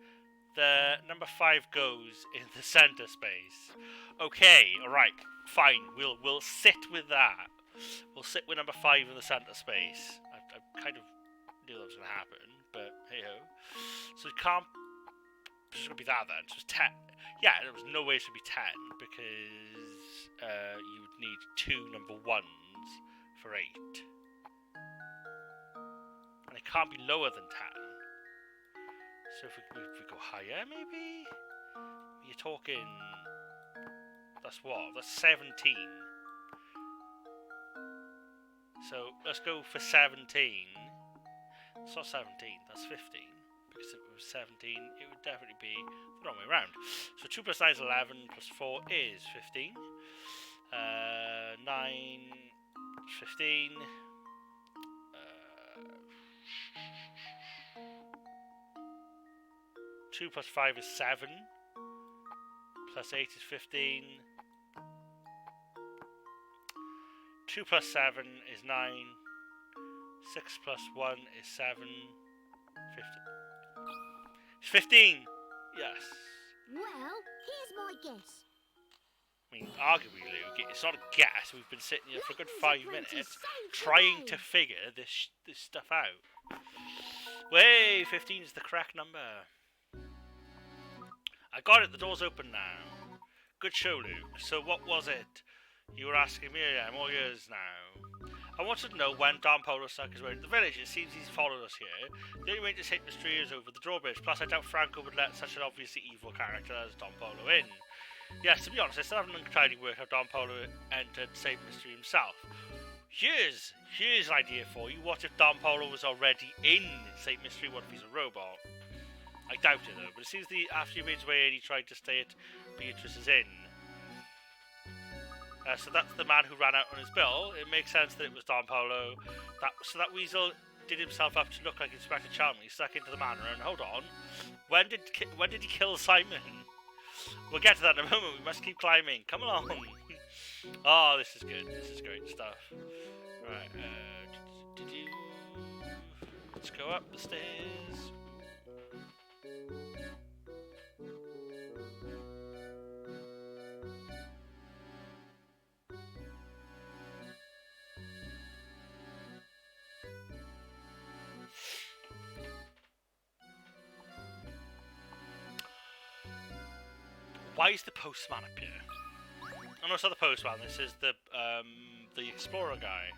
The number 5 goes in the centre space. Okay, alright, fine. We'll sit with that. We'll sit with number 5 in the centre space. I kind of knew that was going to happen, but hey-ho. So it can't... It's going to be that then. So it's 10. Yeah, there was no way it should be 10, because you would need 2 number 1s for 8. And it can't be lower than 10. So if we go higher, maybe? You're talking... That's what? That's 17. So let's go for 17. It's not 17, that's 15. Because if it was 17, it would definitely be the wrong way around. So 2 plus 9 is 11, plus 4 is 15. 9, 15. 2 plus 5 is 7. Plus 8 is 15. 2 plus 7 is 9. 6 plus 1 is 7. 15. It's 15! Yes. Well, here's my guess. I mean, arguably, Luke, it's not a guess. We've been sitting here for a good 5 minutes trying to figure this stuff out. Way, 15 is the correct number. I got it, the door's open now. Good show, Luke. So what was it? You were asking me, I'm all yours now. I wanted to know when Don Polo stuck his way into the village. It seems he's followed us here. The only way to escape mystery is over the drawbridge. Plus, I doubt Franco would let such an obviously evil character as Don Polo in. Yes, to be honest, I still haven't entirely worked how Don Polo entered Saint Mystery himself. Here's an idea for you. What if Don Polo was already in Saint Mystery? What if he's a robot? I doubt it though, but it seems after he made his way in, he tried to stay at Beatrice's inn. So that's the man who ran out on his bill. It makes sense that it was Don Polo. So that weasel did himself up to look like Inspector Chalmers. He stuck into the manor, and hold on, when did he kill Simon? We'll get to that in a moment. We must keep climbing. Come along. Oh, this is good. This is great stuff. Right. Let's go up the stairs. Why is the postman up here? Oh no, it's not the postman. This is the explorer guy.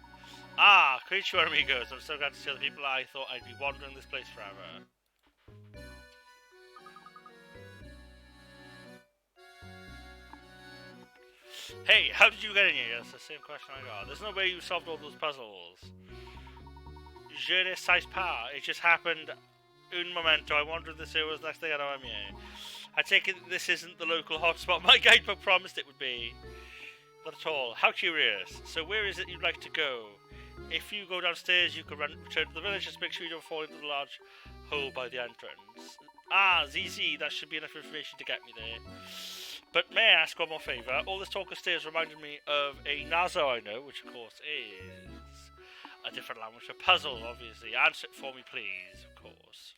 Ah, creature amigos. I'm so glad to see other people. I thought I'd be wandering this place forever. Hey, how did you get in here? That's the same question I got. There's no way you solved all those puzzles. Je ne sais pas. It just happened. Un momento. I wandered the sewers. Next thing I know, I'm here. I take it this isn't the local hotspot my guidebook promised it would be. Not at all. How curious. So where is it you'd like to go? If you go downstairs, you can return to the village. Just make sure you don't fall into the large hole by the entrance. Ah, ZZ. That should be enough information to get me there. But may I ask one more favour? All this talk of stairs reminded me of a Nazo I know, which of course is a different language. A puzzle, obviously. Answer it for me, please. Of course.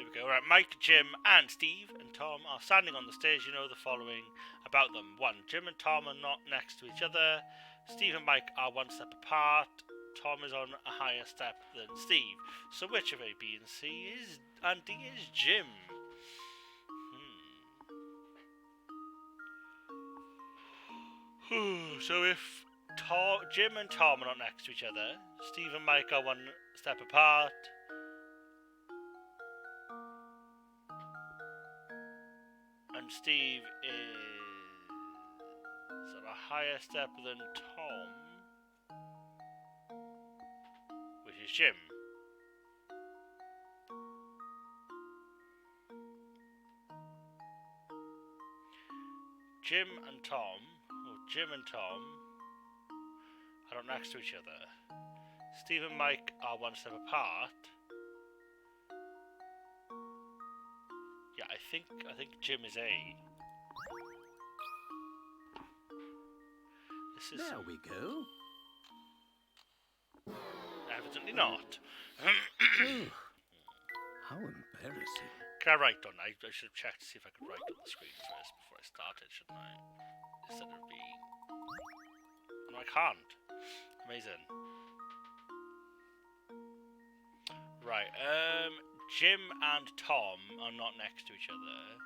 we go. Right, Mike, Jim, and Steve and Tom are standing on the stairs. You know the following about them. 1. Jim and Tom are not next to each other. Steve and Mike are one step apart. Tom is on a higher step than Steve. So which of A, B, and C is and D is Jim? So if Jim and Tom are not next to each other, Steve and Mike are one step apart. And Steve is on a higher step than Tom, which is Jim. Jim and Tom are not next to each other. Steve and Mike are one step apart. Yeah, I think Jim is A. There we go. Evidently not. How embarrassing. Can I write on? I should have checked to see if I could write on the screen first before I started, shouldn't I? Instead of being... No, I can't. Amazing. Right, Jim and Tom are not next to each other.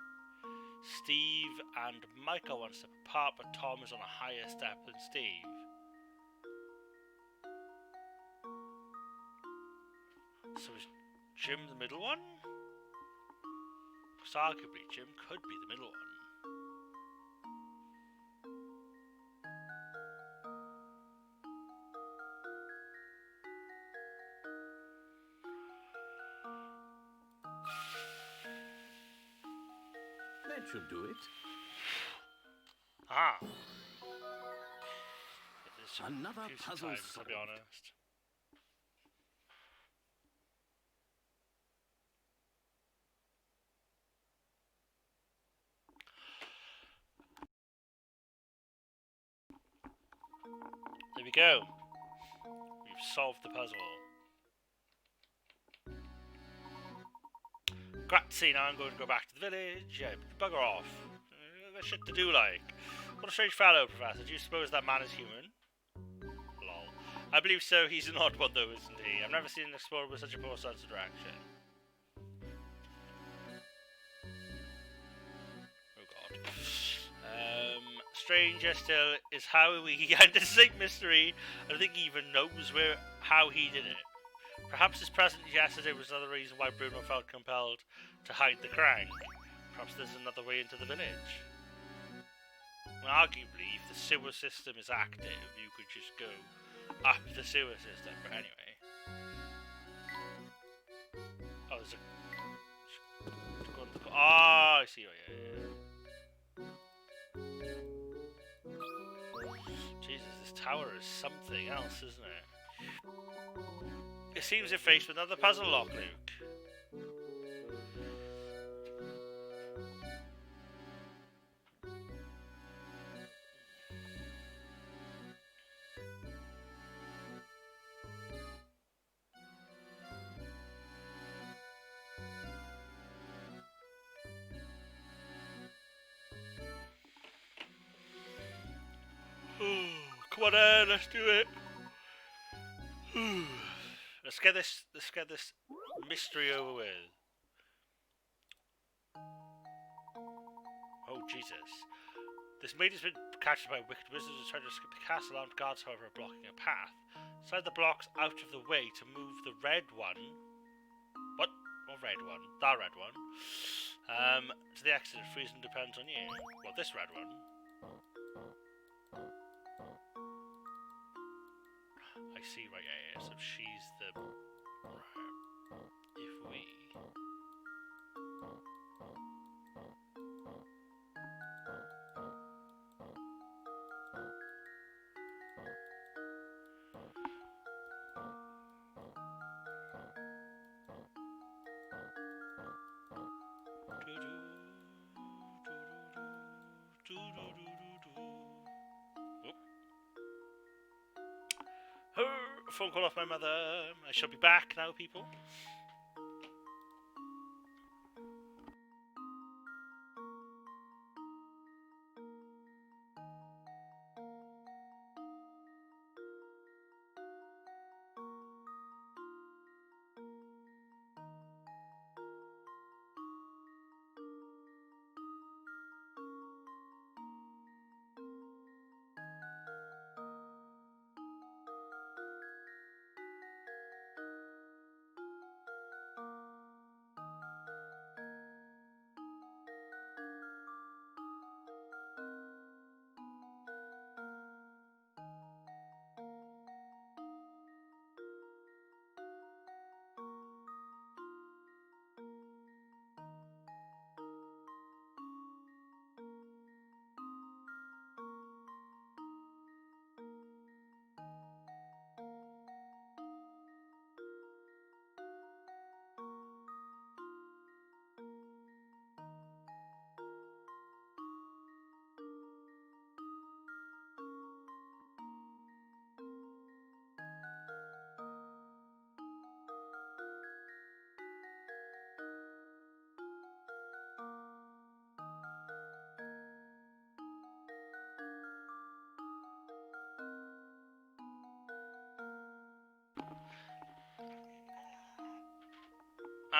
Steve and Mike are one step apart, but Tom is on a higher step than Steve. So is Jim the middle one? Because arguably Jim could be the middle one. That should do it. Ah. Another puzzle times, solved. to be honest. There we go. We've solved the puzzle. Grazie, now I'm going to go back to the village. Yeah, bugger off. There's shit to do, like. What a strange fellow, Professor. Do you suppose that man is human? Lol. I believe so. He's an odd one, though, isn't he? I've never seen an explorer with such a poor sense of direction. Oh, God. Stranger still is how he ended the same mystery. I don't think he even knows how he did it. Perhaps his presence yesterday was another reason why Bruno felt compelled to hide the crank. Perhaps there's another way into the village. Well, arguably, if the sewer system is active, you could just go up the sewer system. But anyway. Oh, there's a... Oh, I see. Oh, yeah. Jesus, this tower is something else, isn't it? It seems you're faced with another puzzle lock, Luke. Come on then, let's do it. Let's get this mystery over with. Oh Jesus. This maid has been captured by wicked wizards who tried to escape the castle. Armed guards, however, are blocking a path. Slide the blocks out of the way to move the red one. What? What red one? That red one. To the exit. Freezing depends on you. Well, this red one. I see, right, yeah, so she's the... Right. If we... Phone call off my mother. I shall be back now, people.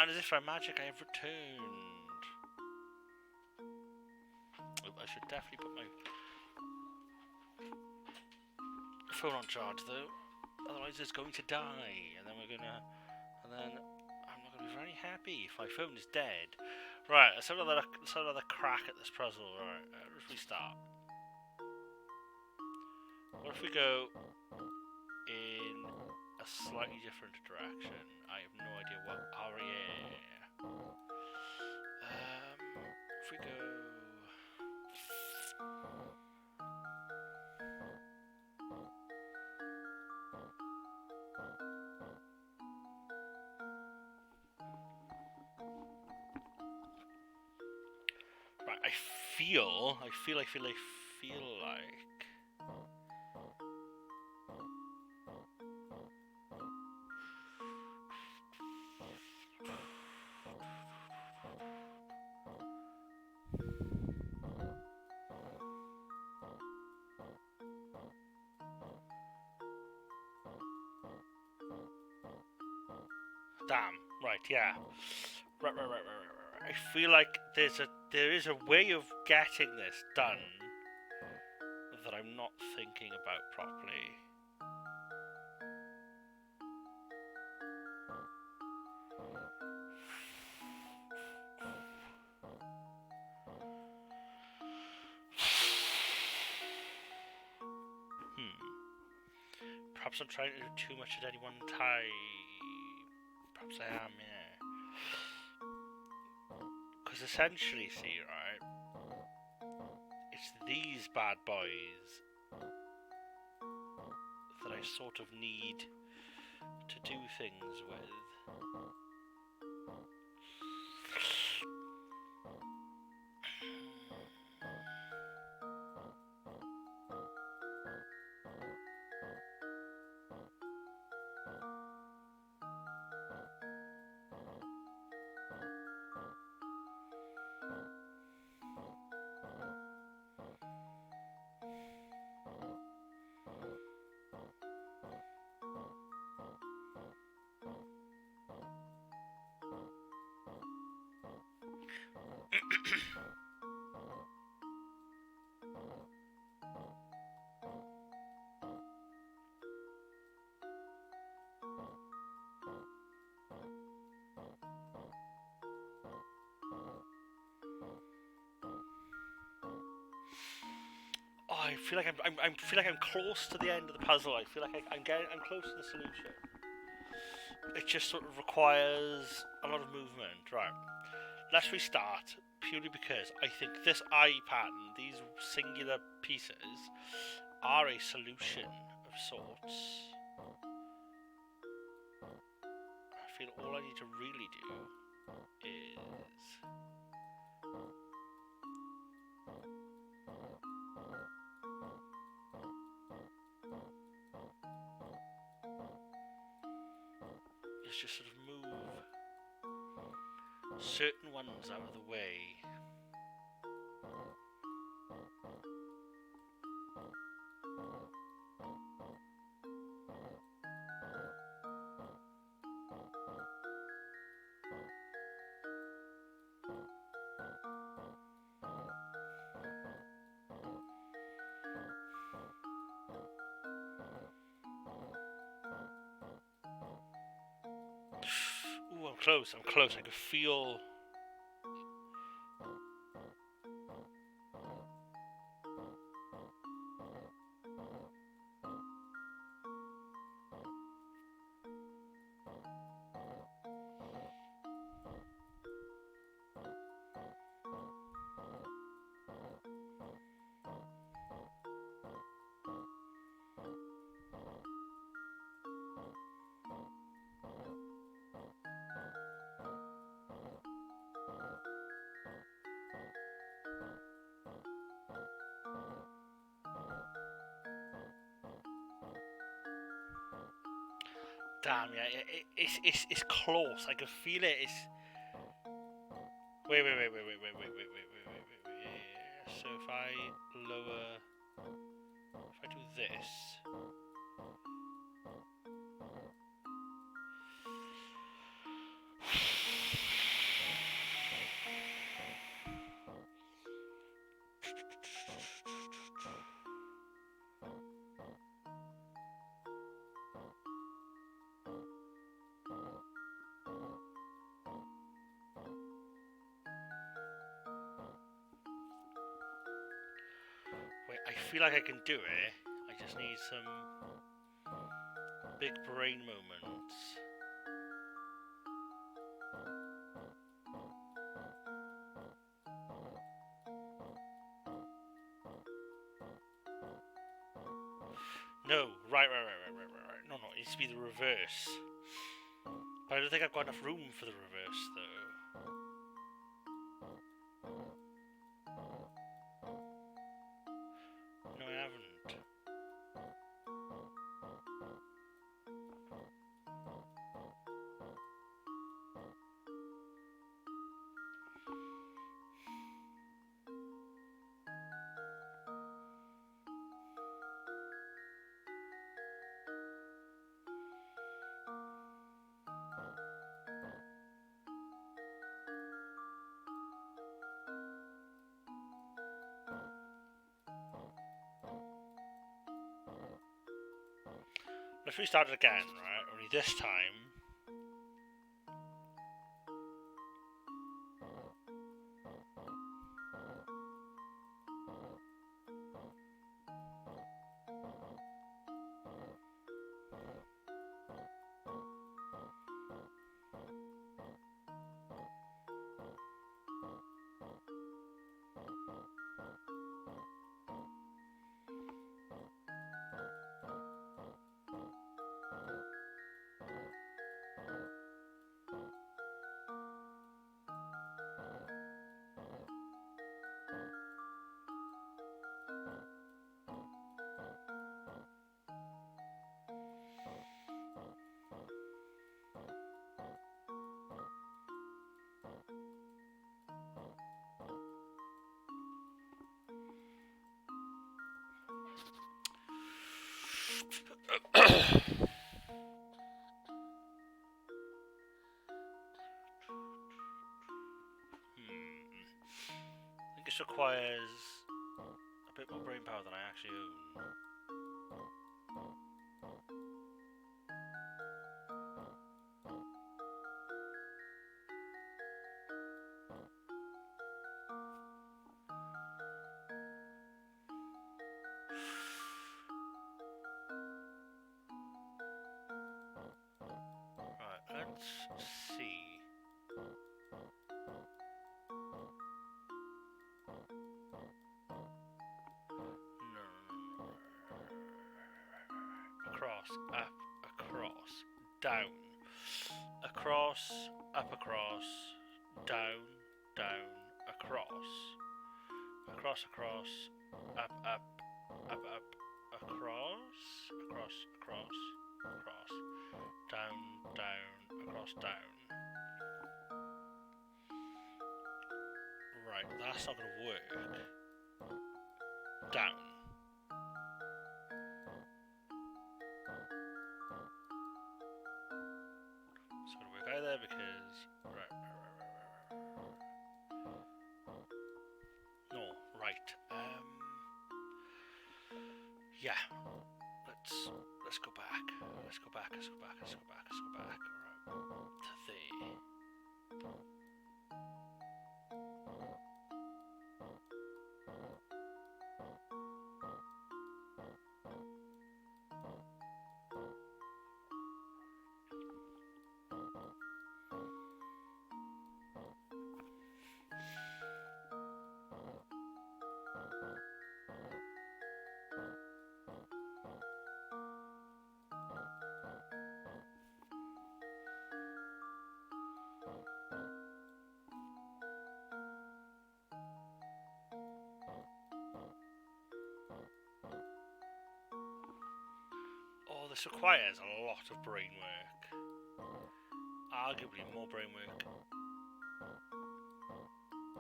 And as if by magic, I have returned. Oh, I should definitely put my phone on charge, though. Otherwise, it's going to die, and then I'm not gonna be very happy if my phone is dead. Right, let's have another crack at this puzzle. Right, if we start. What if we go in a slightly different direction? I have no idea what. Oh yeah. If we go. Right, I feel like. Damn. Right. Yeah. Right. I feel like there is a way of getting this done that I'm not thinking about properly. Perhaps I'm trying to do too much at any one time. Perhaps I am, yeah. Because essentially, see, right? It's these bad boys that I sort of need to do things with. I feel like I'm close to the end of the puzzle. I feel like I'm close to the solution. It just sort of requires a lot of movement. Right. Let's restart, purely because I think this eye pattern, these singular pieces, are a solution of sorts. I feel all I need to really do is... just sort of move certain ones out of the way. Ooh, I'm close. I can feel... Damn, yeah, it's close. I can feel it. It's... Wait. So if I lower... If I do this... feel like I can do it. I just need some big brain moments. No, right. No, it needs to be the reverse. But I don't think I've got enough room for the reverse, though. No, I haven't. Let's restart it again, right? Only this time. I think this requires a bit more brain power than I actually own. Right, let's see. No. Across, up, across, down. Across, up, across, down, down, across. Across, across, up, up, up, up, across, across, across, across, down, down, across, down. Right, that's not going to work. Down. It's going to work either because... Right. No, right. Yeah. Let's go back. Let's go back. Alright. To there. Oh, this requires a lot of brain work. Arguably more brain work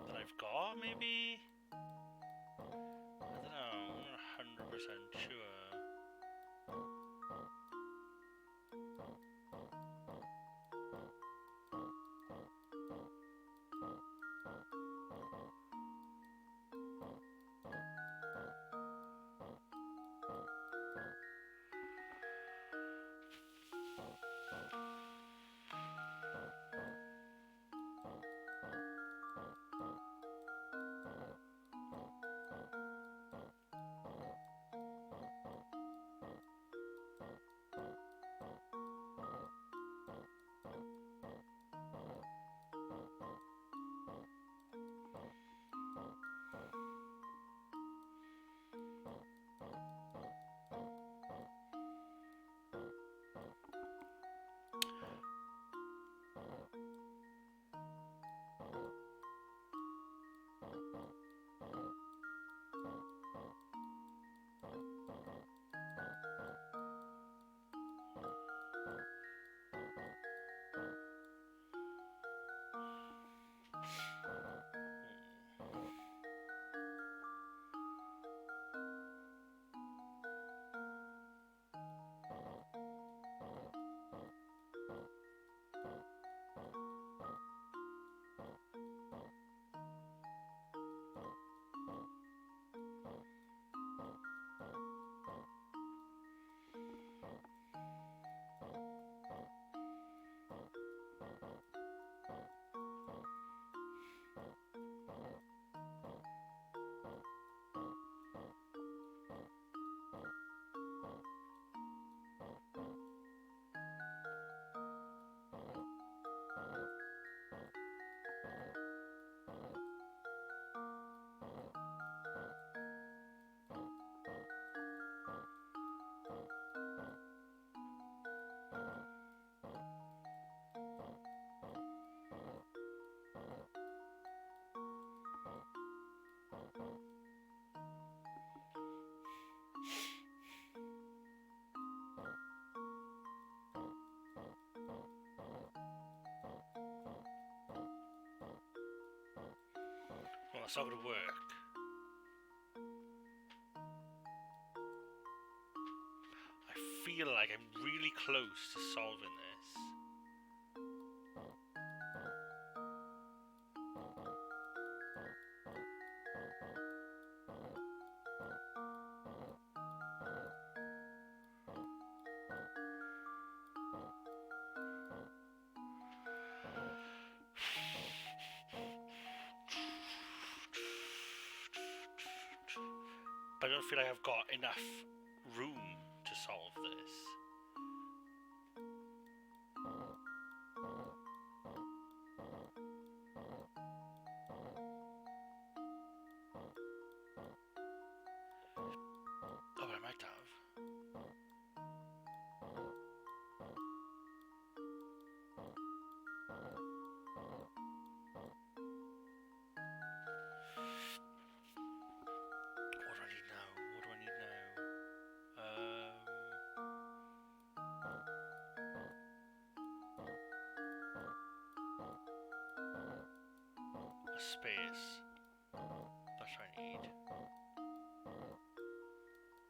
than I've got, maybe? I don't know, I'm not 100% sure. that's not gonna work. I feel like I'm really close to solving this. But I don't feel like I've got enough room to solve this. Oh, I might have. What do I need now? What do I need now? A space. That's what I need.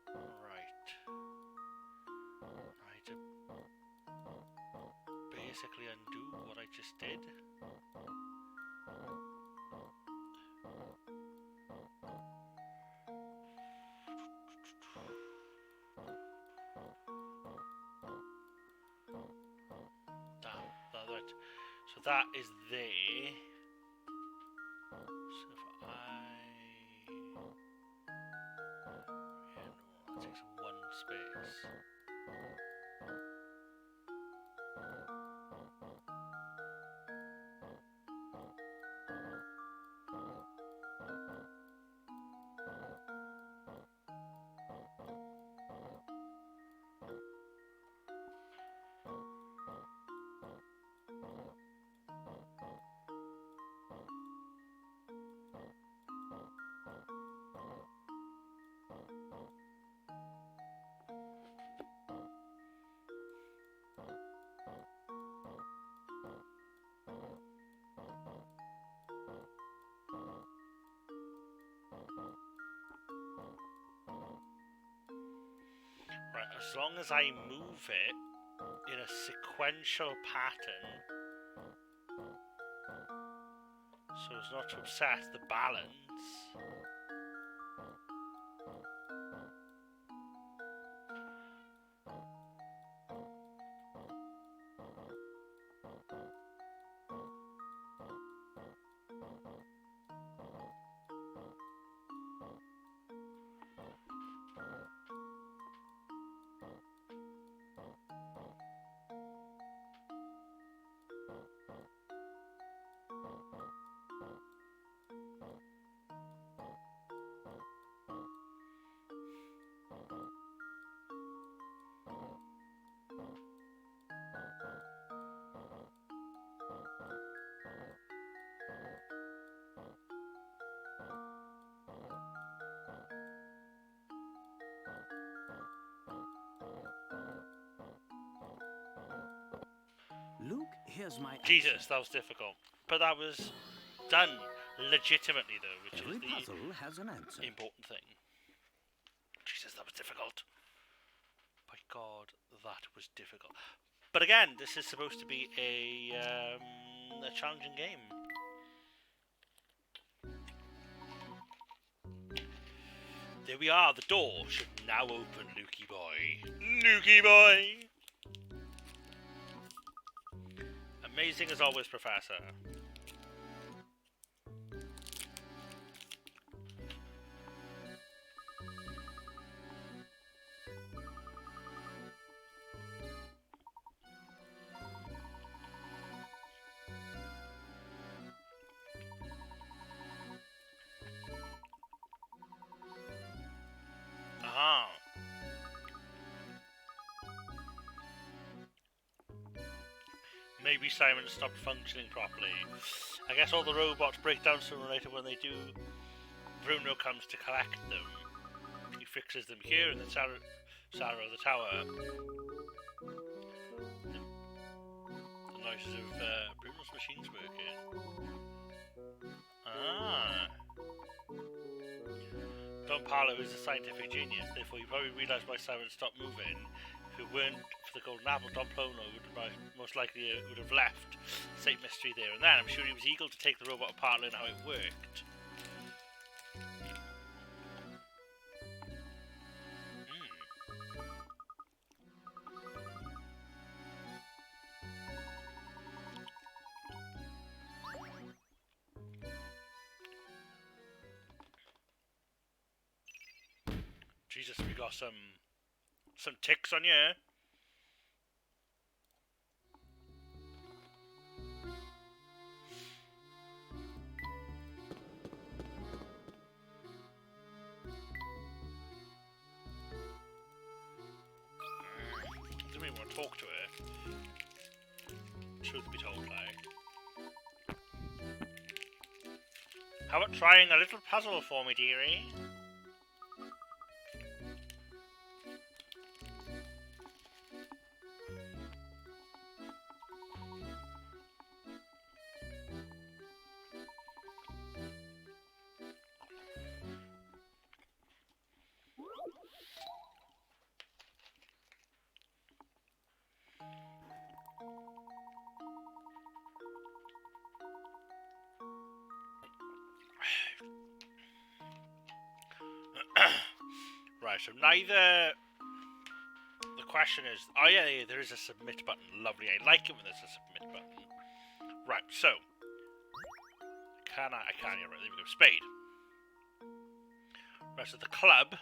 Right. I need to basically undo what I just did. That's right. So that is there. So if that takes one space. Right, as long as I move it in a sequential pattern so as not to upset the balance. Luke, here's my answer. Jesus, that was difficult. But that was done legitimately, though, which Every is the puzzle has an answer. important thing. Jesus, that was difficult. By God, that was difficult. But again, this is supposed to be a challenging game. There we are. The door should now open, Lukey boy. Lukey boy! Amazing as always, Professor. Aha. Maybe Simon stopped functioning properly. I guess all the robots break down sooner or later. When they do, Bruno comes to collect them. He fixes them here in the Sarah the tower. The noises of Bruno's machines working. Ah. Don Paolo is a scientific genius, therefore he probably realised why Simon stopped moving. If it weren't for the golden apple, Don Paolo most likely would have left. Same mystery there and then. I'm sure he was eager to take the robot apart and learn how it worked. Jesus, we got some ticks on you. I don't even want to talk to her. Truth be told, like. How about trying a little puzzle for me, dearie? Right, so neither... The question is... Oh yeah, there is a submit button. Lovely, I like it when there's a submit button. Right, so... I can't, yeah, right, there we go. Spade. Right, so the club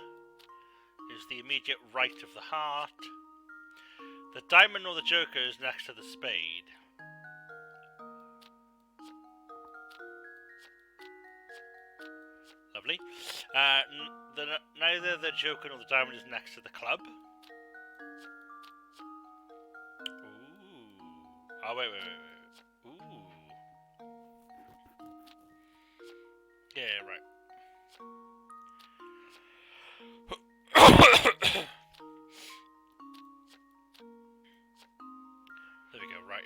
is the immediate right of the heart. The diamond or the joker is next to the spade. Lovely. Neither the joker nor the diamond is next to the club. Ooh. Oh, wait. Ooh. Yeah, right. There we go, right. Right.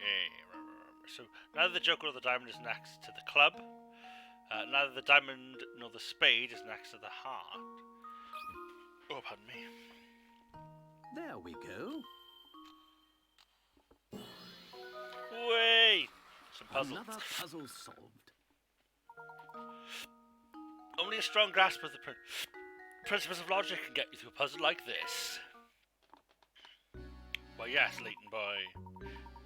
So, neither the joker nor the diamond is next to the club. Neither the diamond nor the spade is next to the heart. Oh, pardon me. There we go. Wait! Some puzzles. Another puzzle solved. Only a strong grasp of the principles of logic can get you through a puzzle like this. Well, yes, Layton boy.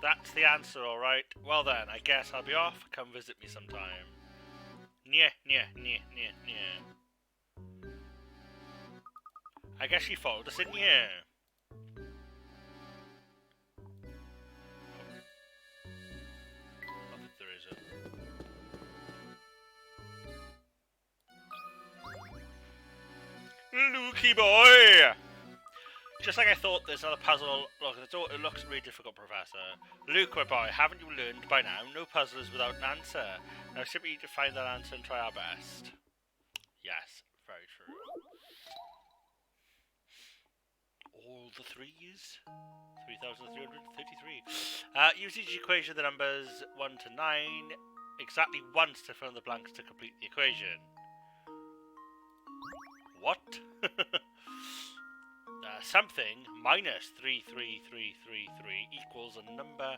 That's the answer, alright. Well then, I guess I'll be off. Come visit me sometime. Nyeh. I guess she followed us in here. Not that there is a... Lukey boy! Just like I thought, there's another puzzle. Look, it looks really difficult, Professor. Luke, my boy, haven't you learned by now? No puzzle is without an answer. Now simply need to find that answer and try our best. Yes, very true. All the threes? 3,333. Use each equation the numbers 1 to 9 exactly once to fill in the blanks to complete the equation. What? Something minus 33333 equals a number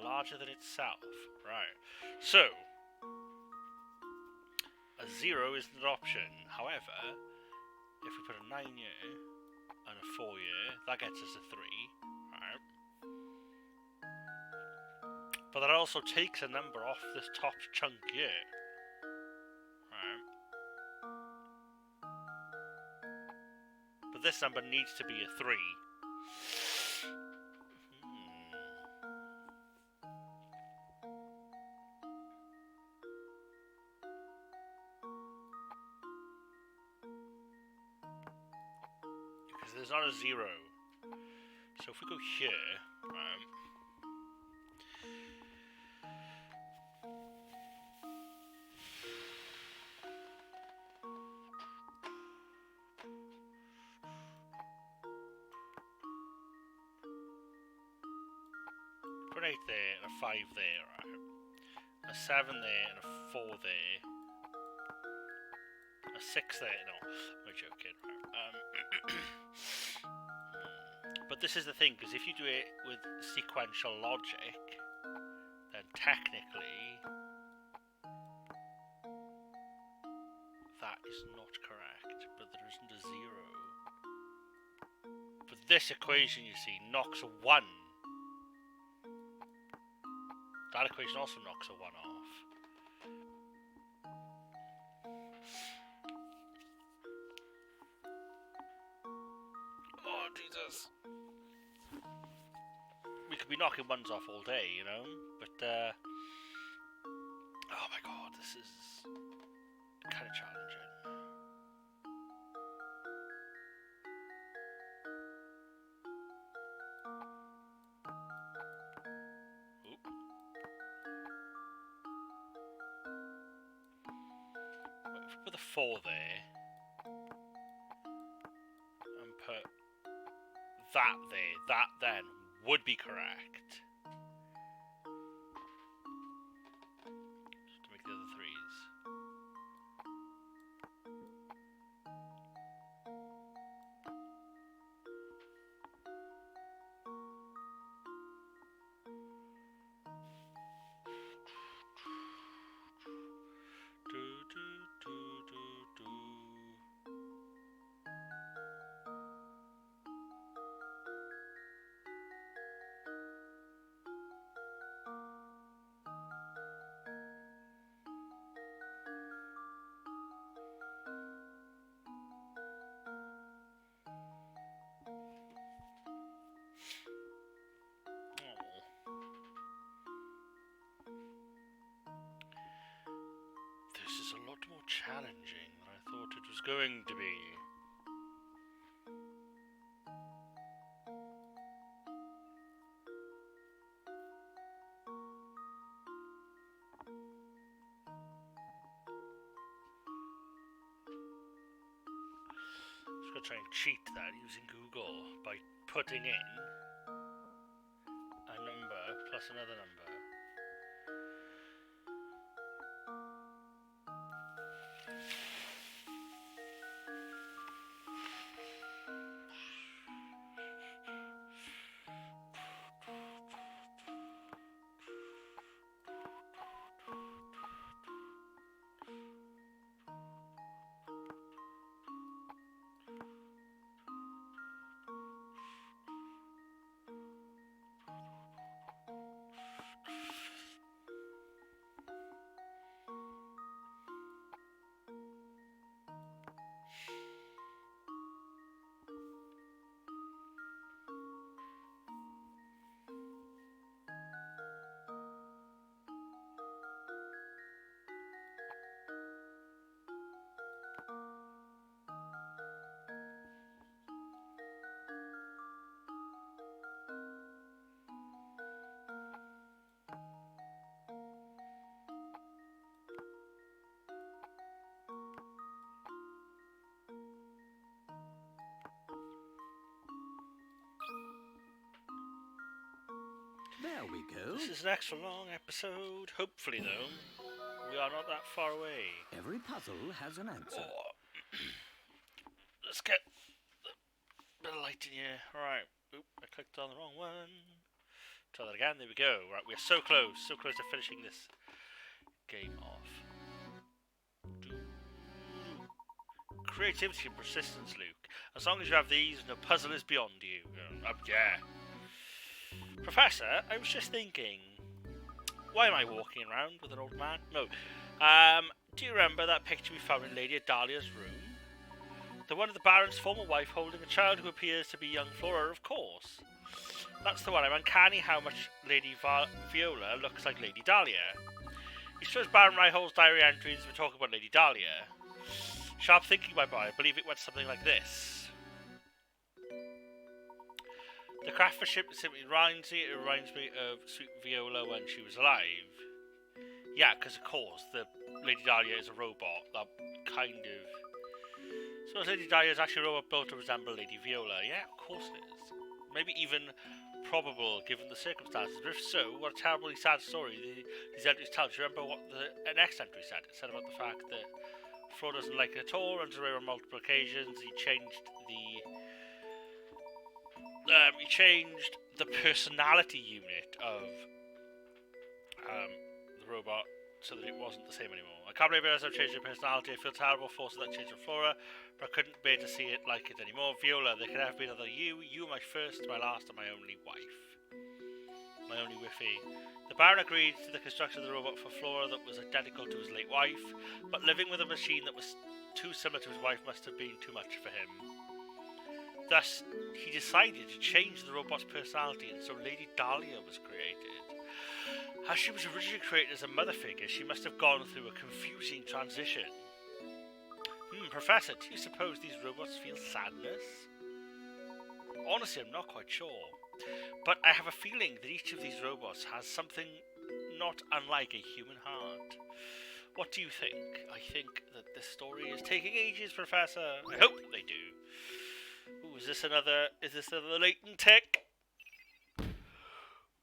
larger than itself. Right. So, a 0 isn't an option. However, if we put a 9 here and a 4 here, that gets us a 3. Right. But that also takes a number off this top chunk here. Right. But this number needs to be a 3. Because there's not a 0. So if we go here, an 8 there and a 5 there, right? A 7 there and a 4 there. A 6 there. No, I'm joking. But this is the thing, because if you do it with sequential logic, then technically that is not correct, but there isn't a 0. But this equation, you see, knocks a 1. That equation also knocks a 1 off. Oh, Jesus. We could be knocking 1s off all day, you know? But, oh my god, this is kind of challenging. Oop. Wait, if we put the 4 there, and put that there, that then would be correct. Just to make the other 3s. This is a lot more challenging than I thought it was going to be. I'm just going to try and cheat that using Google by putting in a number plus another number. There we go. This is an extra long episode. Hopefully, though, we are not that far away. Every puzzle has an answer. Oh. Let's get a bit of light in here. Alright. Oop, I clicked on the wrong one. Try that again. There we go. Right, we're so close to finishing this game off. Creativity and persistence, Luke. As long as you have these, no puzzle is beyond you. Yeah. Professor, I was just thinking, why am I walking around with an old man? No. Do you remember that picture we found in Lady Dahlia's room? The one of the Baron's former wife holding a child who appears to be young Flora, of course. That's the one. I'm uncanny how much Lady Viola looks like Lady Dahlia. He shows Baron Ryhol's diary entries and we're talking about Lady Dahlia. Sharp thinking, my boy. I believe it went something like this. The craftsmanship simply reminds me of Sweet Viola when she was alive. Yeah, because of course, the Lady Dahlia is a robot. That kind of... So Lady Dahlia is actually a robot built to resemble Lady Viola. Yeah, of course it is. Maybe even probable, given the circumstances. But if so, what a terribly sad story these entries tell. Do you remember what the next entry said? It said about the fact that Flo doesn't like it at all, runs away on multiple occasions. He changed the personality unit of the robot so that it wasn't the same anymore. I can't believe I've changed her personality. I feel terrible forcing that change on Flora, but I couldn't bear to see it like it anymore. Viola, there can never be another you. You are my first, my last, and my only wife. My only wiffy. The Baron agreed to the construction of the robot for Flora that was identical to his late wife, but living with a machine that was too similar to his wife must have been too much for him. Thus, he decided to change the robot's personality, and so Lady Dahlia was created. As she was originally created as a mother figure, she must have gone through a confusing transition. Professor, do you suppose these robots feel sadness? Honestly, I'm not quite sure. But I have a feeling that each of these robots has something not unlike a human heart. What do you think? I think that this story is taking ages, Professor. I hope they do. Ooh, is this another Layton tech?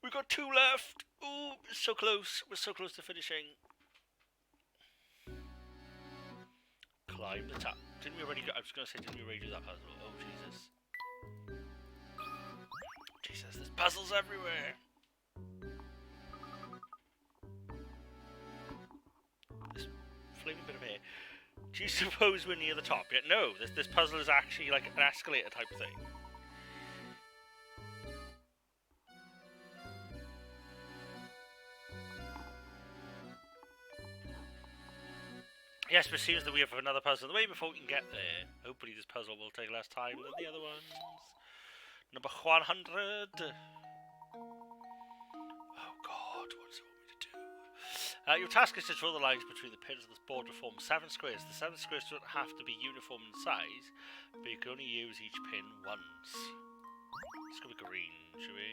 We got 2 left. Ooh, so close. We're so close to finishing. Climb the top. Didn't we already go? I was going to say, didn't we already do that puzzle? Oh, Jesus. Jesus, there's puzzles everywhere. This flaming bit of air. Do you suppose we're near the top yet? No, this puzzle is actually like an escalator type thing. Yes, but it seems that we have another puzzle on the way before we can get there. Hopefully this puzzle will take less time than the other ones. Number 100. Oh God, what does it want me to do? Your task is to draw the lines between the pins of this board to form 7 squares. The 7 squares don't have to be uniform in size, but you can only use each pin once. Let's go with green, shall we?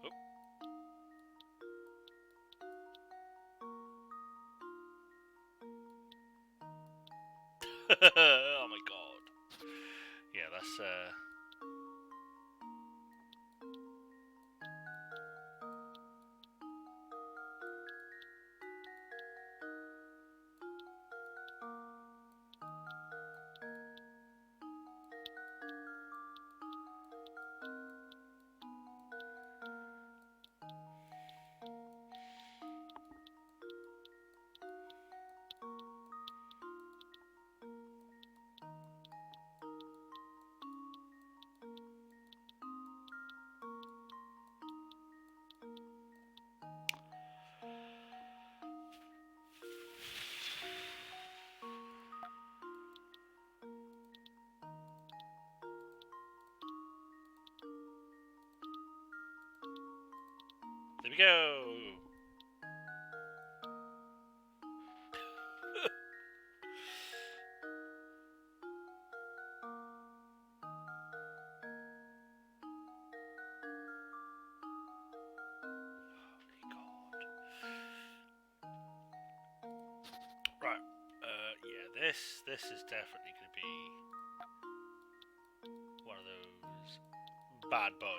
Oh. Oh my God. Yeah, that's there we go. Right. Yeah, this is definitely going to be one of those bad boys.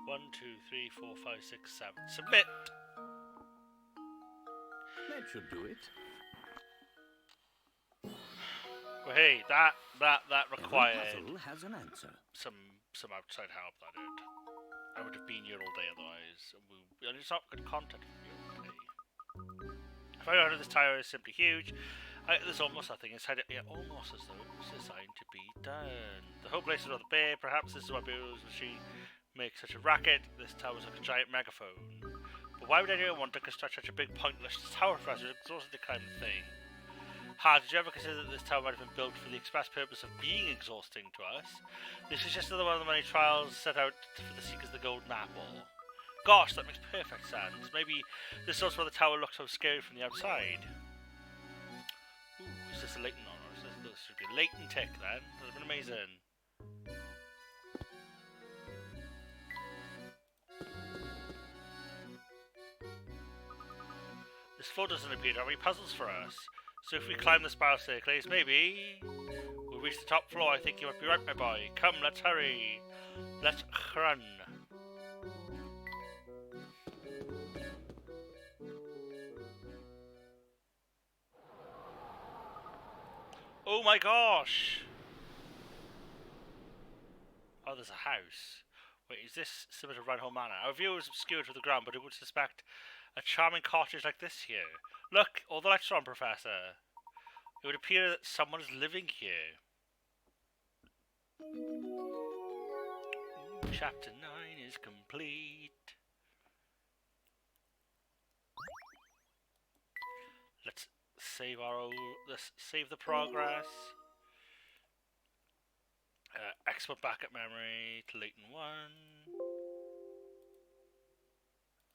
One, 2, 3, 4, 5, 6, 7. Submit! That should do it. Well, hey, that required Every puzzle has an answer. some outside help, that did. I would have been here all day otherwise. And it's not good content for me all day. If I order this tower is simply huge. There's almost nothing inside it. Yeah, almost as though it was designed to be done. The whole place is rather bare. Perhaps this is why Bill's machine makes such a racket. This tower's like a giant megaphone. But why would anyone want to construct such a big pointless tower for us? It's exhausting the kind of thing. Did you ever consider that this tower might have been built for the express purpose of being exhausting to us? This is just another one of the many trials set out for the seekers of the golden apple. Gosh, that makes perfect sense. Maybe this is also why the tower looks so scary from the outside. Ooh, is this a Layton on? Or this should be a Layton tick then. That would have been amazing. This floor doesn't appear to have any puzzles for us. So if we climb the spiral staircase, maybe we'll reach the top floor. I think you might be right, my boy. Come, let's hurry. Let's run. Oh my gosh! Oh, there's a house. Wait, is this similar to Reinhold Manor? Our view is obscured to the ground, but I would suspect a charming cottage like this here. Look, all the lights are on, Professor. It would appear that someone is living here. Chapter 9 is complete. Let's save let's save the progress. Export backup memory to Layton 1.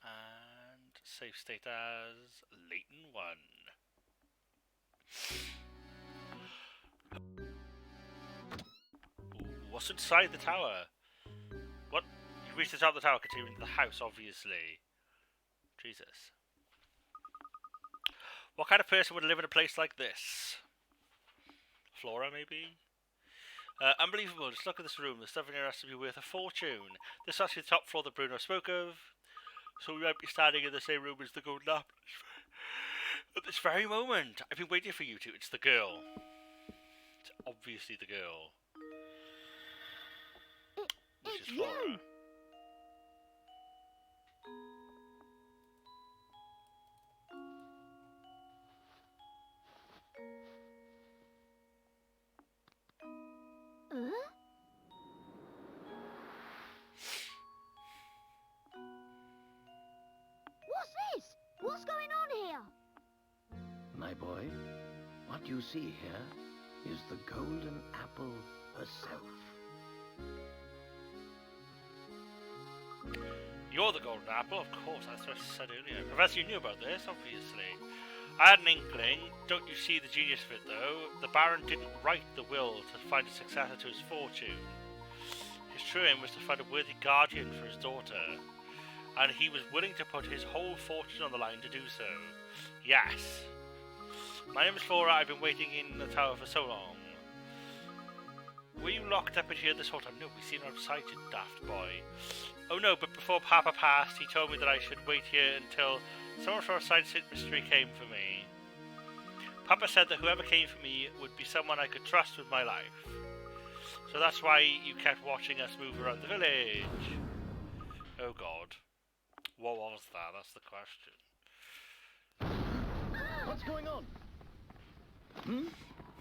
And save state as Layton 1. Ooh, what's inside the tower? What? You reached the top of the tower, continuing to the house, obviously. Jesus. What kind of person would live in a place like this? Flora, maybe? Unbelievable, just look at this room. The stuff in here has to be worth a fortune. This is actually the top floor that Bruno spoke of. So we might be standing in the same room as the golden apple. At this very moment. I've been waiting for you two. It's the girl. It's obviously the girl. Which is Flora. You. What's this? What's going on here? My boy, what you see here is the golden apple herself. You're the golden apple, of course, that's what I said earlier. Professor, you knew about this, obviously. I had an inkling. Don't you see the genius of it, though? The Baron didn't write the will to find a successor to his fortune. His true aim was to find a worthy guardian for his daughter. And he was willing to put his whole fortune on the line to do so. Yes. My name is Flora. I've been waiting in the tower for so long. Were you locked up in here this whole time? No, we've seen you outside, you daft boy. Oh no, but before Papa passed, he told me that I should wait here until someone from a scientific mystery came for me. Papa said that whoever came for me would be someone I could trust with my life. So that's why you kept watching us move around the village. Oh God. What was that? That's the question. What's going on? Hmm?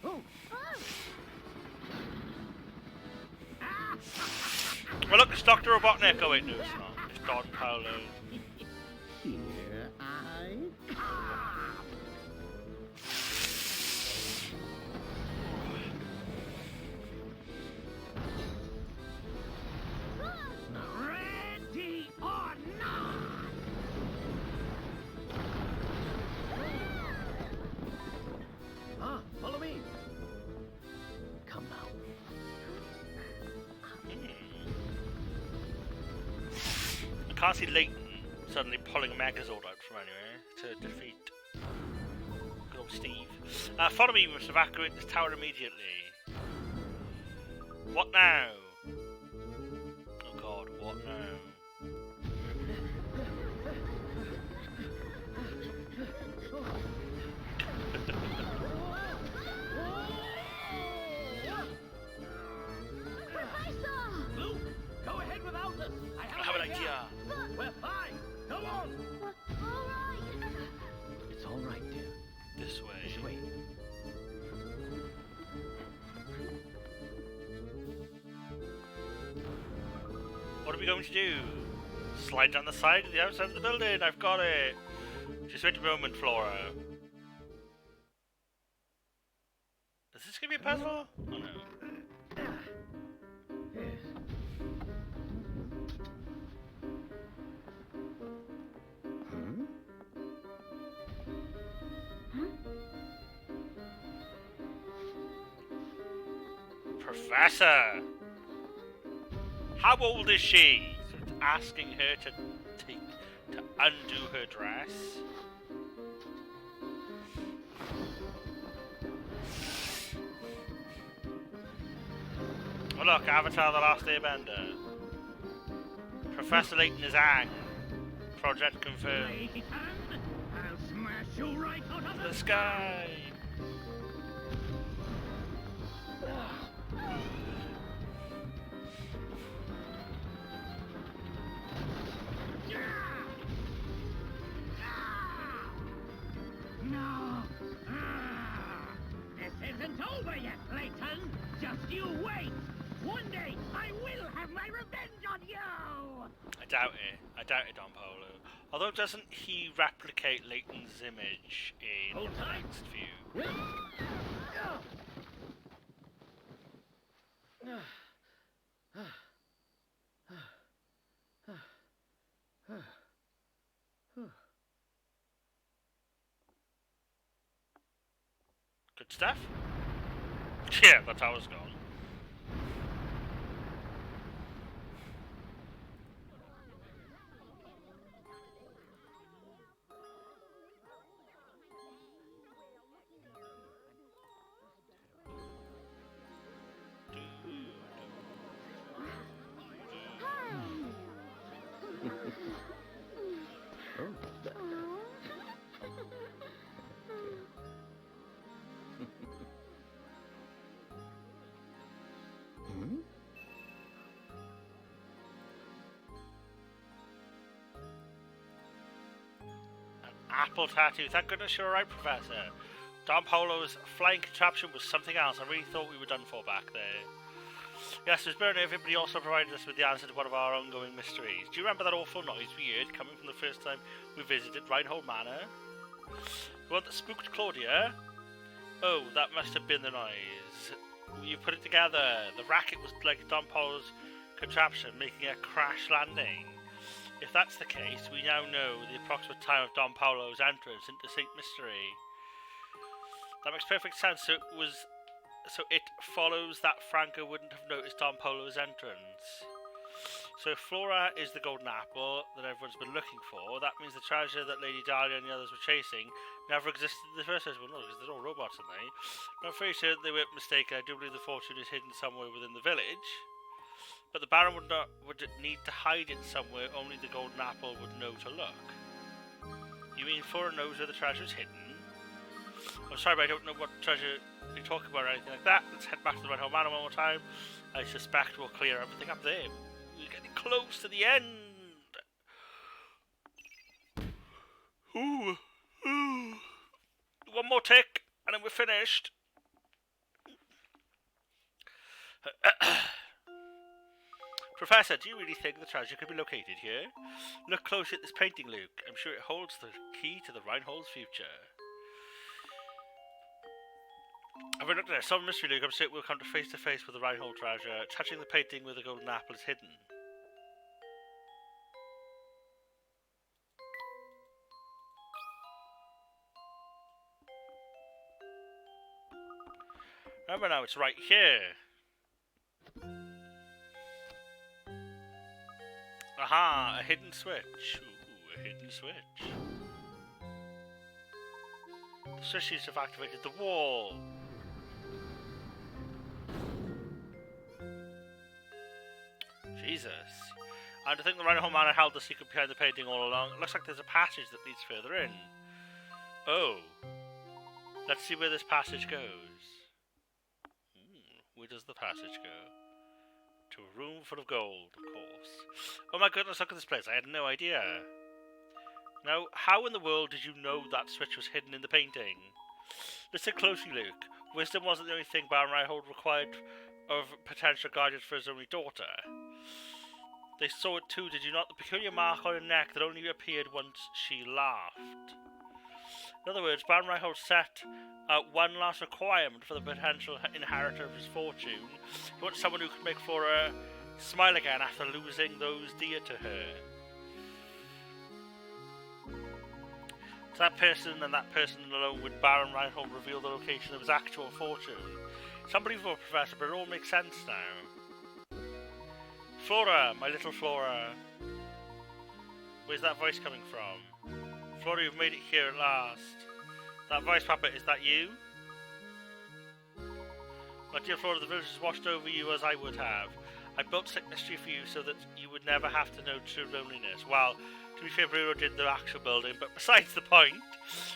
Oh! Well look, it's Dr. Robotnik. Oh wait, no it's not. It's Don Paolo. Here I come! Ready or not! Follow me! Come now. I can't see Layton suddenly pulling a Megazord out from anywhere to defeat good old Steve. Follow me, we must evacuate this tower immediately. What now? Oh God, what now? Luke, go ahead without us. I have an idea. we going to do? Slide down the side of the outside of the building. I've got it. Just wait a moment, Flora. Is this going to be a puzzle? Oh no. Yes. Hmm? Professor! How old is she? So it's asking her to undo her dress. Oh look, Avatar the Last Airbender. Professor Layton is Aang. Project confirmed. Layton, I'll smash you right out of The sky! No! This isn't over yet, Layton! Just you wait! One day, I will have my revenge on you! I doubt it. I doubt it, Don Polo. Although doesn't he replicate Layton's image in Hold the tight. next view? Good stuff? Yeah, that's how it's gone. Hmm? An apple tattoo. Thank goodness you're alright, Professor. Don Polo's flying contraption was something else. I really thought we were done for back there. Yes, Miss Burnett, everybody also provided us with the answer to one of our ongoing mysteries. Do you remember that awful noise we heard coming from the first time we visited Reinhold Manor? The one that spooked Claudia? Oh, that must have been the noise. You put it together. The racket was like Don Polo's contraption, making a crash landing. If that's the case, we now know the approximate time of Don Polo's entrance into St. Mystery. That makes perfect sense. So it follows that Franco wouldn't have noticed Don Polo's entrance. So if Flora is the golden apple that everyone's been looking for, that means the treasure that Lady Dahlia and the others were chasing never existed in the first place. Well, no, because they're all robots, aren't they? I'm very sure they weren't mistaken. I do believe the fortune is hidden somewhere within the village. But the Baron would need to hide it somewhere. Only the golden apple would know to look. You mean Flora knows where the treasure is hidden? I'm sorry, but I don't know what treasure you're talking about or anything like that. Let's head back to the Red Hole Manor one more time. I suspect we'll clear everything up there. We're getting close to the end. Ooh. One more tick, and then we're finished. Professor, do you really think the treasure could be located here? Look closely at this painting, Luke. I'm sure it holds the key to the Reinhold's future. Have we looked at it? Some mystery, Luke. I'm certain we'll come face to face with the Reinhold treasure. Touching the painting where the golden apple is hidden. Remember now, it's right here. Aha, a hidden switch. Ooh, a hidden switch. The switch seems to have activated the wall. Jesus. And I think the Reinhold Manor held the secret behind the painting all along. It looks like there's a passage that leads further in. Oh. Let's see where this passage goes. Where does the passage go? To a room full of gold, of course. Oh my goodness, look at this place. I had no idea. Now, how in the world did you know that switch was hidden in the painting? Listen closely, Luke. Wisdom wasn't the only thing Baron Reinhold required of potential guardians for his only daughter. They saw it too, did you not? The peculiar mark on her neck that only appeared once she laughed. In other words, Baron Reinhold set one last requirement for the potential inheritor of his fortune. He wants someone who could make Flora smile again after losing those dear to her. To that person and that person alone would Baron Reinhold reveal the location of his actual fortune. It's unbelievable, Professor, but it all makes sense now. Flora, my little Flora. Where's that voice coming from? Flora, you've made it here at last. That voice puppet, is that you? My dear Flora, the villagers watched over you as I would have. I built Sick Mystery for you so that you would never have to know true loneliness. Well, to be fair, Bruno did the actual building, but besides the point.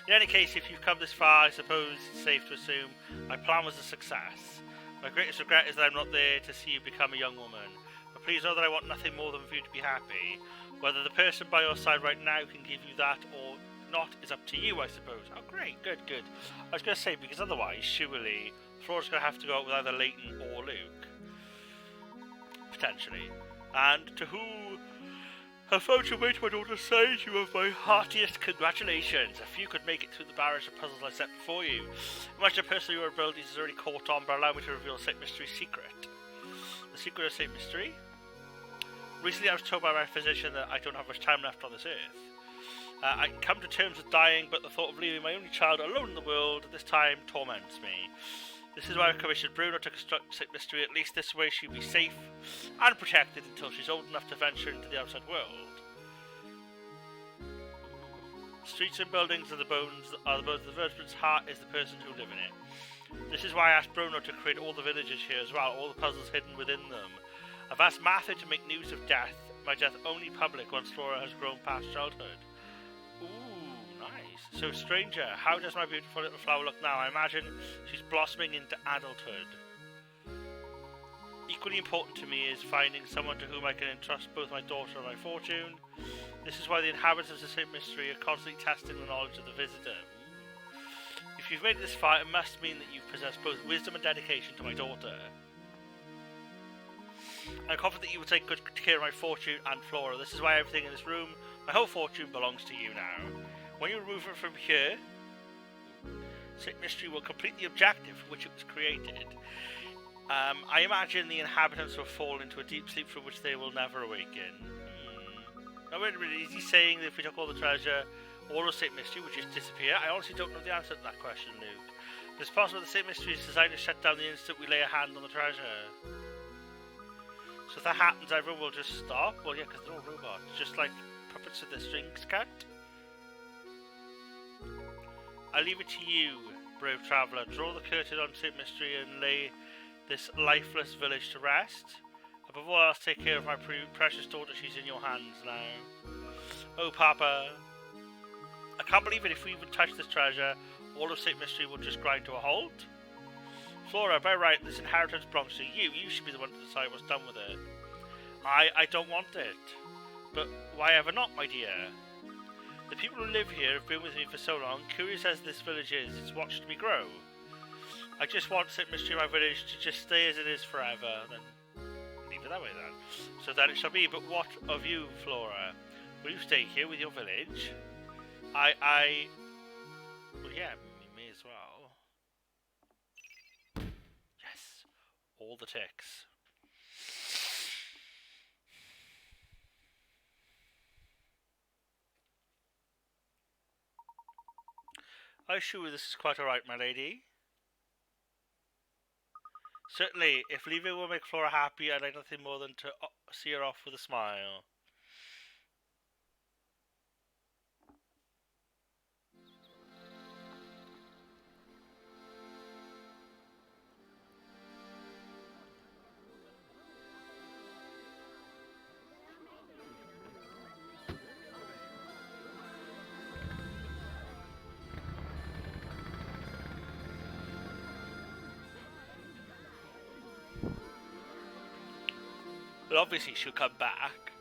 In any case, if you've come this far, I suppose it's safe to assume my plan was a success. My greatest regret is that I'm not there to see you become a young woman. But please know that I want nothing more than for you to be happy. Whether the person by your side right now can give you that or not is up to you, I suppose. Oh, great, good. I was going to say, because otherwise, surely, Flora's going to have to go out with either Layton or Luke. Potentially. And to who have found your way to my daughter's side, you have my heartiest congratulations. If you could make it through the barrage of puzzles I set before you. Imagine a person your abilities has already caught on, but allow me to reveal St. Mystery's secret. The secret of St. Mystery? Recently I was told by my physician that I don't have much time left on this earth. I can come to terms with dying, but the thought of leaving my only child alone in the world at this time torments me. This is why I've commissioned Bruno to construct St. Mystery. At least this way she'll be safe and protected until she's old enough to venture into the outside world. Streets and buildings are the bones of the vertebrate's heart is the person who live in it. This is why I asked Bruno to create all the villages here as well, all the puzzles hidden within them. I've asked MadFaux to make news of my death only public once Flora has grown past childhood. Ooh, nice. So, stranger, how does my beautiful little flower look now? I imagine she's blossoming into adulthood. Equally important to me is finding someone to whom I can entrust both my daughter and my fortune. This is why the inhabitants of St. Mystery are constantly testing the knowledge of the visitor. If you've made it this far, it must mean that you possess both wisdom and dedication to my daughter. I'm confident that you will take good care of my fortune and Flora. This is why everything in this room, my whole fortune, belongs to you now. When you remove it from here, St. Mystery will complete the objective for which it was created. I imagine the inhabitants will fall into a deep sleep from which they will never awaken. Now wait a minute, is he saying that if we took all the treasure, all of St. Mystery would just disappear? I honestly don't know the answer to that question, Luke. It's possible that St. Mystery is designed to shut down the instant we lay a hand on the treasure. So if that happens, everyone will just stop? Well, yeah, because they're all robots. Just like puppets with their strings cut. I leave it to you, brave traveller. Draw the curtain on St. Mystery and lay this lifeless village to rest. Above all else, take care of my precious daughter. She's in your hands now. Oh, Papa. I can't believe it. If we even touch this treasure, all of St. Mystery will just grind to a halt. Flora, by right, this inheritance belongs to you. You should be the one to decide what's done with it. I don't want it. But why ever not, my dear? The people who live here have been with me for so long. Curious as this village is, it's watched me grow. I just want St. Mystery in my village to just stay as it is forever. Then leave it that way then. So that it shall be. But what of you, Flora? Will you stay here with your village? Well, yeah, we may as well. Yes, all the ticks. I assure you this is quite alright, my lady. Certainly, if leaving will make Flora happy, I'd like nothing more than to see her off with a smile. But obviously she'll come back.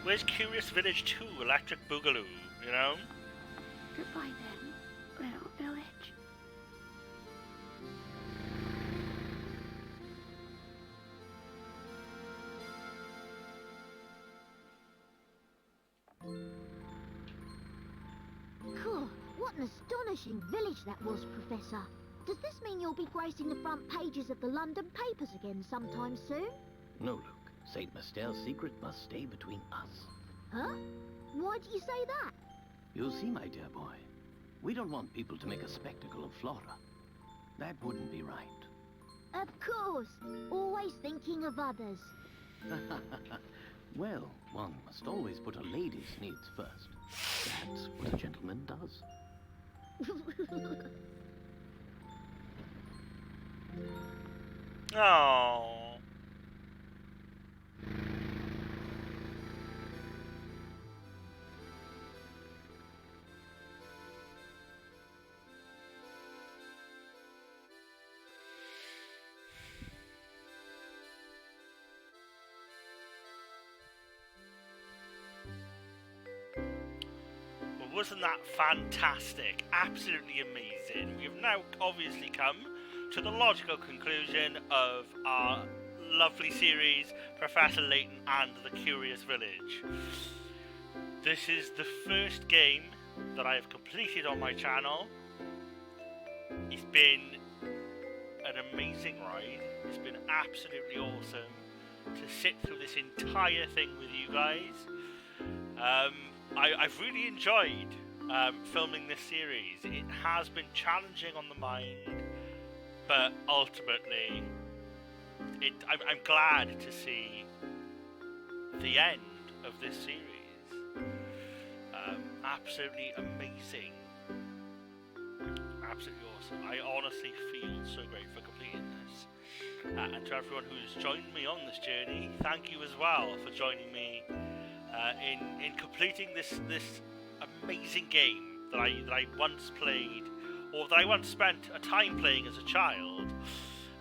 Where's Curious Village 2? Electric Boogaloo, you know? Goodbye then, little village. What an astonishing village that was, Professor. Does this mean you'll be gracing the front pages of the London papers again sometime soon? No, Luke. St. Master's secret must stay between us. Huh? Why do you say that? You see, my dear boy, we don't want people to make a spectacle of Flora. That wouldn't be right. Of course. Always thinking of others. Well, one must always put a lady's needs first. That's what a gentleman does. Oh. Well, wasn't that fantastic? Absolutely amazing. We have now obviously come to the logical conclusion of our lovely series, Professor Layton and the Curious Village. This is the first game that I have completed on my channel. It's been an amazing ride. It's been absolutely awesome to sit through this entire thing with you guys. I've really enjoyed filming this series. It has been challenging on the mind, but ultimately, I'm glad to see the end of this series. Absolutely amazing. Absolutely awesome. I honestly feel so great for completing this. And to everyone who's joined me on this journey, thank you as well for joining me in completing this amazing game that I once played, or that I once spent a time playing as a child,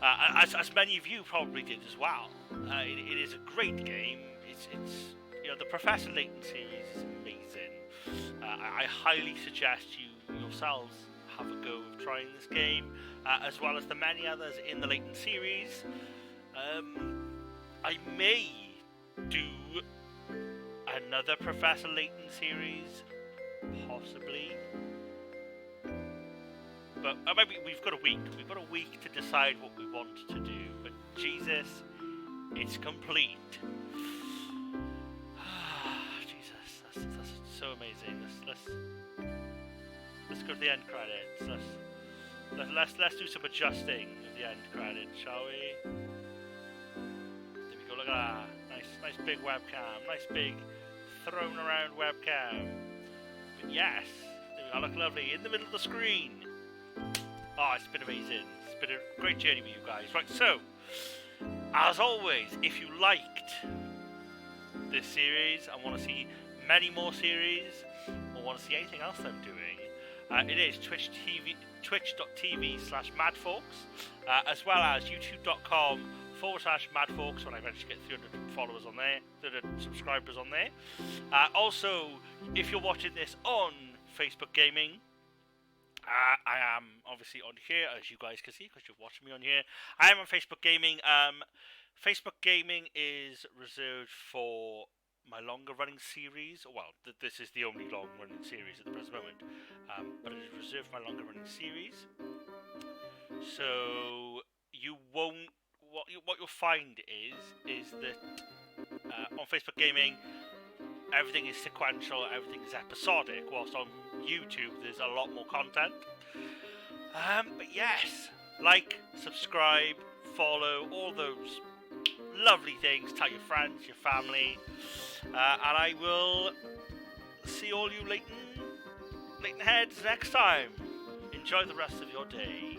as many of you probably did as well. It is a great game. It's you know, the Professor Layton series is amazing. I highly suggest you yourselves have a go of trying this game, as well as the many others in the Layton series. I may do another Professor Layton series, possibly. But maybe we've got a week. We've got a week to decide what we want to do. But Jesus, it's complete. Jesus, that's so amazing. Let's go to the end credits. Let's do some adjusting of the end credits, shall we? There we go. Look at that. Nice big webcam. Nice big thrown around webcam. But yes, there we go. Look lovely in the middle of the screen. Oh, it's been amazing. It's been a great journey with you guys. Right, so, as always, if you liked this series and want to see many more series, or want to see anything else I'm doing, it is twitch.tv/MadFaux, as well as youtube.com/MadFaux when I eventually get 300 followers on there, 300 subscribers on there. Also, if you're watching this on Facebook Gaming, I am obviously on here, as you guys can see, because you're watching me on here. I am on Facebook Gaming. Facebook Gaming is reserved for my longer running series. Well, this is the only long running series at the present moment, but it is reserved for my longer running series. So you won't. What you'll find is that on Facebook Gaming, everything is sequential, everything is episodic, whilst on YouTube there's a lot more content. But yes, like, subscribe, follow, all those lovely things. Tell your friends, your family, and I will see all you Layton heads next time. Enjoy the rest of your day.